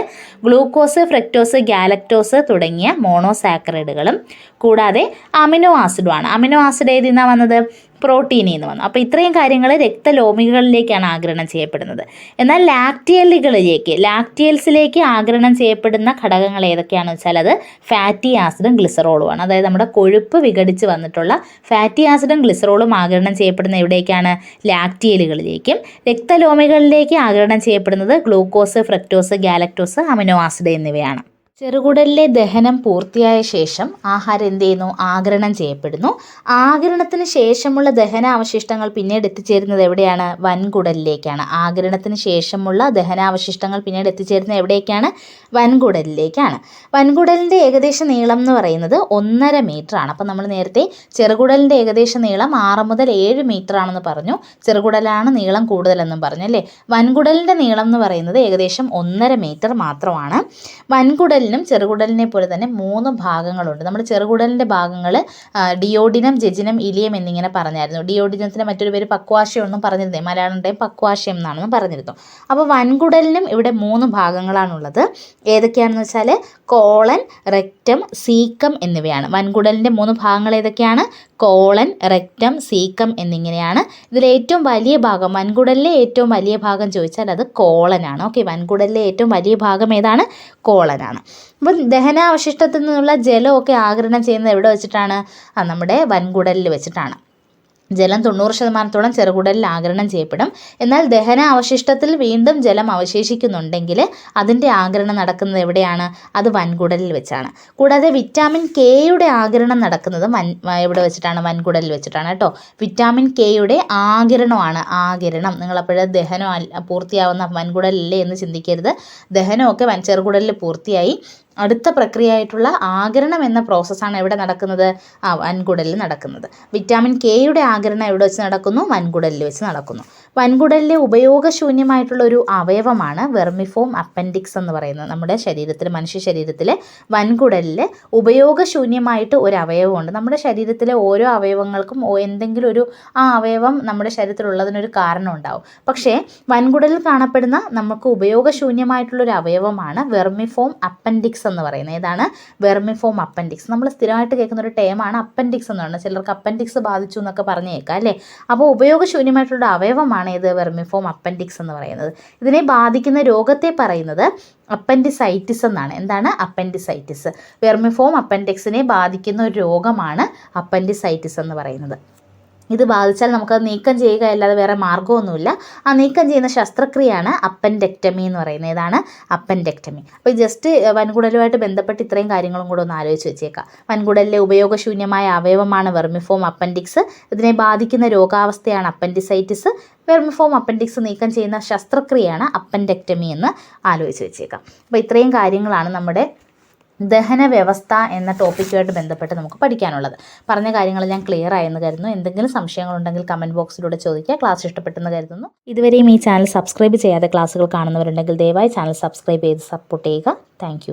ഗ്ലൂക്കോസ്, ഫ്രക്ടോസ്, ഗാലക്ടോസ് തുടങ്ങിയ മോണോസാക്കറൈഡുകളും കൂടാതെ അമിനോ ആസിഡുമാണ്. അമിനോ ആസിഡ് ഏതിൽ നിന്നാണ് വന്നത്? പ്രോട്ടീനിൽ നിന്ന് വന്നു. അപ്പോൾ ഇത്രയും കാര്യങ്ങൾ രക്തലോമികളിലേക്കാണ് ആഗിരണം ചെയ്യപ്പെടുന്നത്. എന്നാൽ ലാക്റ്റിയൽസിലേക്ക് ആഗിരണം ചെയ്യപ്പെടുന്ന ഘടകങ്ങൾ ഏതൊക്കെയാണെന്ന് വെച്ചാൽ അത് ഫാറ്റി ആസിഡും ഗ്ലിസറോളുമാണ്. അതായത് നമ്മുടെ കൊഴുപ്പ് വിഘടിച്ച് വന്നിട്ടുള്ള ഫാറ്റി ആസിഡും ഗ്ലിസറോളും ആഗിരണം ചെയ്യപ്പെടുന്ന എവിടേക്കാണ്? ലാക്റ്റിയലുകളിലേക്കും. രക്തലോമികളിലേക്ക് ആഗിരണം ചെയ്യപ്പെടുന്നത് glucose, fructose, galactose, amino acid എന്നിവയാണ്. ചെറുകുടലിലെ ദഹനം പൂർത്തിയായ ശേഷം ആഹാരം എന്ത് ചെയ്യുന്നു? ആഗിരണം ചെയ്യപ്പെടുന്നു. ആഗിരണത്തിന് ശേഷമുള്ള ദഹനാവശിഷ്ടങ്ങൾ പിന്നീട് എത്തിച്ചേരുന്നത് എവിടെയാണ്? വൻകുടലിലേക്കാണ്. ആഗിരണത്തിന് ശേഷമുള്ള ദഹനാവശിഷ്ടങ്ങൾ പിന്നീട് എത്തിച്ചേരുന്നത് എവിടേക്കാണ്? വൻകുടലിലേക്കാണ്. വൻകുടലിൻ്റെ ഏകദേശ നീളം എന്ന് പറയുന്നത് 1.5 മീറ്റർ ആണ്. അപ്പോൾ നമ്മൾ നേരത്തെ ചെറുകുടലിൻ്റെ ഏകദേശ നീളം 6 മുതൽ 7 മീറ്റർ ആണെന്ന് പറഞ്ഞു. ചെറുകുടലാണ് നീളം കൂടുതലെന്നും പറഞ്ഞു അല്ലേ? വൻകുടലിൻ്റെ നീളം എന്ന് പറയുന്നത് ഏകദേശം 1.5 മീറ്റർ മാത്രമാണ്. വൻകുടലിനും ചെറുകുടലിനെ പോലെ തന്നെ 3 ഭാഗങ്ങളുണ്ട്. നമ്മൾ ചെറുകുടലിൻ്റെ ഭാഗങ്ങൾ ഡിയോഡിനം, ജെജിനം, ഇലിയം എന്നിങ്ങനെ പറഞ്ഞായിരുന്നു. ഡിയോഡിനത്തിന് മറ്റൊരു പേര് പക്വാശയം എന്നും പറഞ്ഞിരുന്നേ. മലയാളം ടൈം പക്വാശയം എന്നാണെന്ന് പറഞ്ഞിരുന്നു. അപ്പോൾ വൻകുടലിനും ഇവിടെ 3 ഭാഗങ്ങളാണുള്ളത്. ഏതൊക്കെയാണെന്ന് വെച്ചാൽ കോളൻ, റെക്റ്റം, സീക്കം എന്നിവയാണ്. വൻകുടലിൻ്റെ 3 ഭാഗങ്ങൾ ഏതൊക്കെയാണ്? കോളൻ, റെക്റ്റം, സീക്കം എന്നിങ്ങനെയാണ്. ഇതിൽ ഏറ്റവും വലിയ ഭാഗം, വൻകുടലിലെ ഏറ്റവും വലിയ ഭാഗം ചോദിച്ചാൽ അത് കോളനാണ്. ഓക്കെ, വൻകുടലിലെ ഏറ്റവും വലിയ ഭാഗം ഏതാണ്? കോളനാണ്. അപ്പം ദഹനാവശിഷ്ടത്തിൽ നിന്നുള്ള ജലമൊക്കെ ആഗിരണം ചെയ്യുന്നത് എവിടെ വെച്ചിട്ടാണ്? നമ്മുടെ വൻകുടലിൽ വെച്ചിട്ടാണ്. ജലം 90% ചെറുകുടലിൽ ആഗിരണം ചെയ്യപ്പെടും. എന്നാൽ ദഹനാവശിഷ്ടത്തിൽ വീണ്ടും ജലം അവശേഷിക്കുന്നുണ്ടെങ്കിൽ അതിൻ്റെ ആഗിരണം നടക്കുന്നത് എവിടെയാണ്? അത് വൻകുടലിൽ വെച്ചാണ്. കൂടാതെ വിറ്റാമിൻ കെയുടെ ആഗിരണം നടക്കുന്നത് എവിടെ വെച്ചിട്ടാണ്? വൻകുടലിൽ വെച്ചിട്ടാണ് കേട്ടോ. വിറ്റാമിൻ കെയുടെ ആഗിരണമാണ്. ആഗിരണം നിങ്ങളപ്പോഴേ ദഹനം പൂർത്തിയാവുന്ന വൻകുടലില്ലേ എന്ന് ചിന്തിക്കരുത്. ദഹനമൊക്കെ ചെറുകുടലിൽ പൂർത്തിയായി. അടുത്ത പ്രക്രിയയായിട്ടുള്ള ആഗിരണം എന്ന പ്രോസസ്സാണ് എവിടെ നടക്കുന്നത്? വൻകുടലിൽ നടക്കുന്നത്. വിറ്റാമിൻ കെയുടെ ആഗിരണം എവിടെ വെച്ച് നടക്കുന്നു? വൻകുടലിൽ വെച്ച് നടക്കുന്നു. വൻകുടലിലെ ഉപയോഗശൂന്യമായിട്ടുള്ള ഒരു അവയവമാണ് വെർമിഫോം അപ്പൻഡിക്സ് എന്ന് പറയുന്നത്. നമ്മുടെ ശരീരത്തിൽ, മനുഷ്യ ശരീരത്തിൽ വൻകുടലിൽ ഉപയോഗശൂന്യമായിട്ട് ഒരു അവയവമുണ്ട്. നമ്മുടെ ശരീരത്തിലെ ഓരോ അവയവങ്ങൾക്കും എന്തെങ്കിലും ഒരു അവയവം നമ്മുടെ ശരീരത്തിലുള്ളതിനൊരു കാരണം ഉണ്ടാവും. പക്ഷേ വൻകുടലിൽ കാണപ്പെടുന്ന നമുക്ക് ഉപയോഗശൂന്യമായിട്ടുള്ളൊരു അവയവമാണ് വെർമിഫോം അപ്പൻഡിക്സ് എന്ന് പറയുന്നത്. ഏതാണ്? Vermiform appendix. നമ്മൾ സ്ഥിരമായിട്ട് കേൾക്കുന്ന ഒരു ടേമാണ് അപ്പൻഡിക്സ് എന്ന് പറയുന്നത്. ചിലർക്ക് അപ്പൻഡിക്സ് ബാധിച്ചു എന്നൊക്കെ പറഞ്ഞു കേൾക്കാം അല്ലേ? അപ്പോൾ ഉപയോഗശൂന്യമായിട്ടുള്ള അവയവമാണ് ഇത് വെർമിഫോം അപ്പൻഡിക്സ് എന്ന് പറയുന്നത്. ഇതിനെ ബാധിക്കുന്ന രോഗത്തെ പറയുന്നത് അപ്പൻഡിസൈറ്റിസ് എന്നാണ്. എന്താണ്? അപ്പൻഡിസൈറ്റിസ്. വെർമിഫോം അപ്പൻഡിക്സിനെ ബാധിക്കുന്ന ഒരു രോഗമാണ് അപ്പൻഡിസൈറ്റിസ് എന്ന് പറയുന്നത്. ഇത് ബാധിച്ചാൽ നമുക്കത് നീക്കം ചെയ്യുക അല്ലാതെ വേറെ മാർഗ്ഗമൊന്നുമില്ല. ആ നീക്കം ചെയ്യുന്ന ശസ്ത്രക്രിയയാണ് അപ്പൻഡെക്ടമി എന്ന് പറയുന്നത്. ഏതാണ്? അപ്പൻഡെക്ടമി. അപ്പോൾ ജസ്റ്റ് വൻകുടലുമായിട്ട് ബന്ധപ്പെട്ട് ഇത്രയും കാര്യങ്ങളും കൂടെ ഒന്ന് ആലോചിച്ച് വെച്ചേക്കാം. വൻകുടലിലെ ഉപയോഗശൂന്യമായ അവയവമാണ് വെർമിഫോം അപ്പൻഡിക്സ്. ഇതിനെ ബാധിക്കുന്ന രോഗാവസ്ഥയാണ് അപ്പൻഡിസൈറ്റിസ്. വെർമിഫോം അപ്പൻഡിക്സ് നീക്കം ചെയ്യുന്ന ശസ്ത്രക്രിയയാണ് അപ്പൻഡെക്ടമി എന്ന് ആലോചിച്ച് വെച്ചേക്കാം. അപ്പോൾ ഇത്രയും കാര്യങ്ങളാണ് നമ്മുടെ ദഹന വ്യവസ്ഥ എന്ന ടോപ്പിക്കുമായിട്ട് ബന്ധപ്പെട്ട് നമുക്ക് പഠിക്കാനുള്ളത്. പറഞ്ഞ കാര്യങ്ങൾ ഞാൻ ക്ലിയർ ആയെന്ന് കരുതുന്നു. എന്തെങ്കിലും സംശയങ്ങളുണ്ടെങ്കിൽ കമൻറ്റ് ബോക്സിലൂടെ ചോദിക്കുക. ക്ലാസ് ഇഷ്ടപ്പെട്ടെന്ന് കരുതുന്നു. ഇതുവരെയും ഈ ചാനൽ സബ്സ്ക്രൈബ് ചെയ്യാതെ ക്ലാസ്സുകൾ കാണുന്നവരുണ്ടെങ്കിൽ ദയവായി ചാനൽ സബ്സ്ക്രൈബ് ചെയ്ത് സപ്പോർട്ട് ചെയ്യുക. താങ്ക്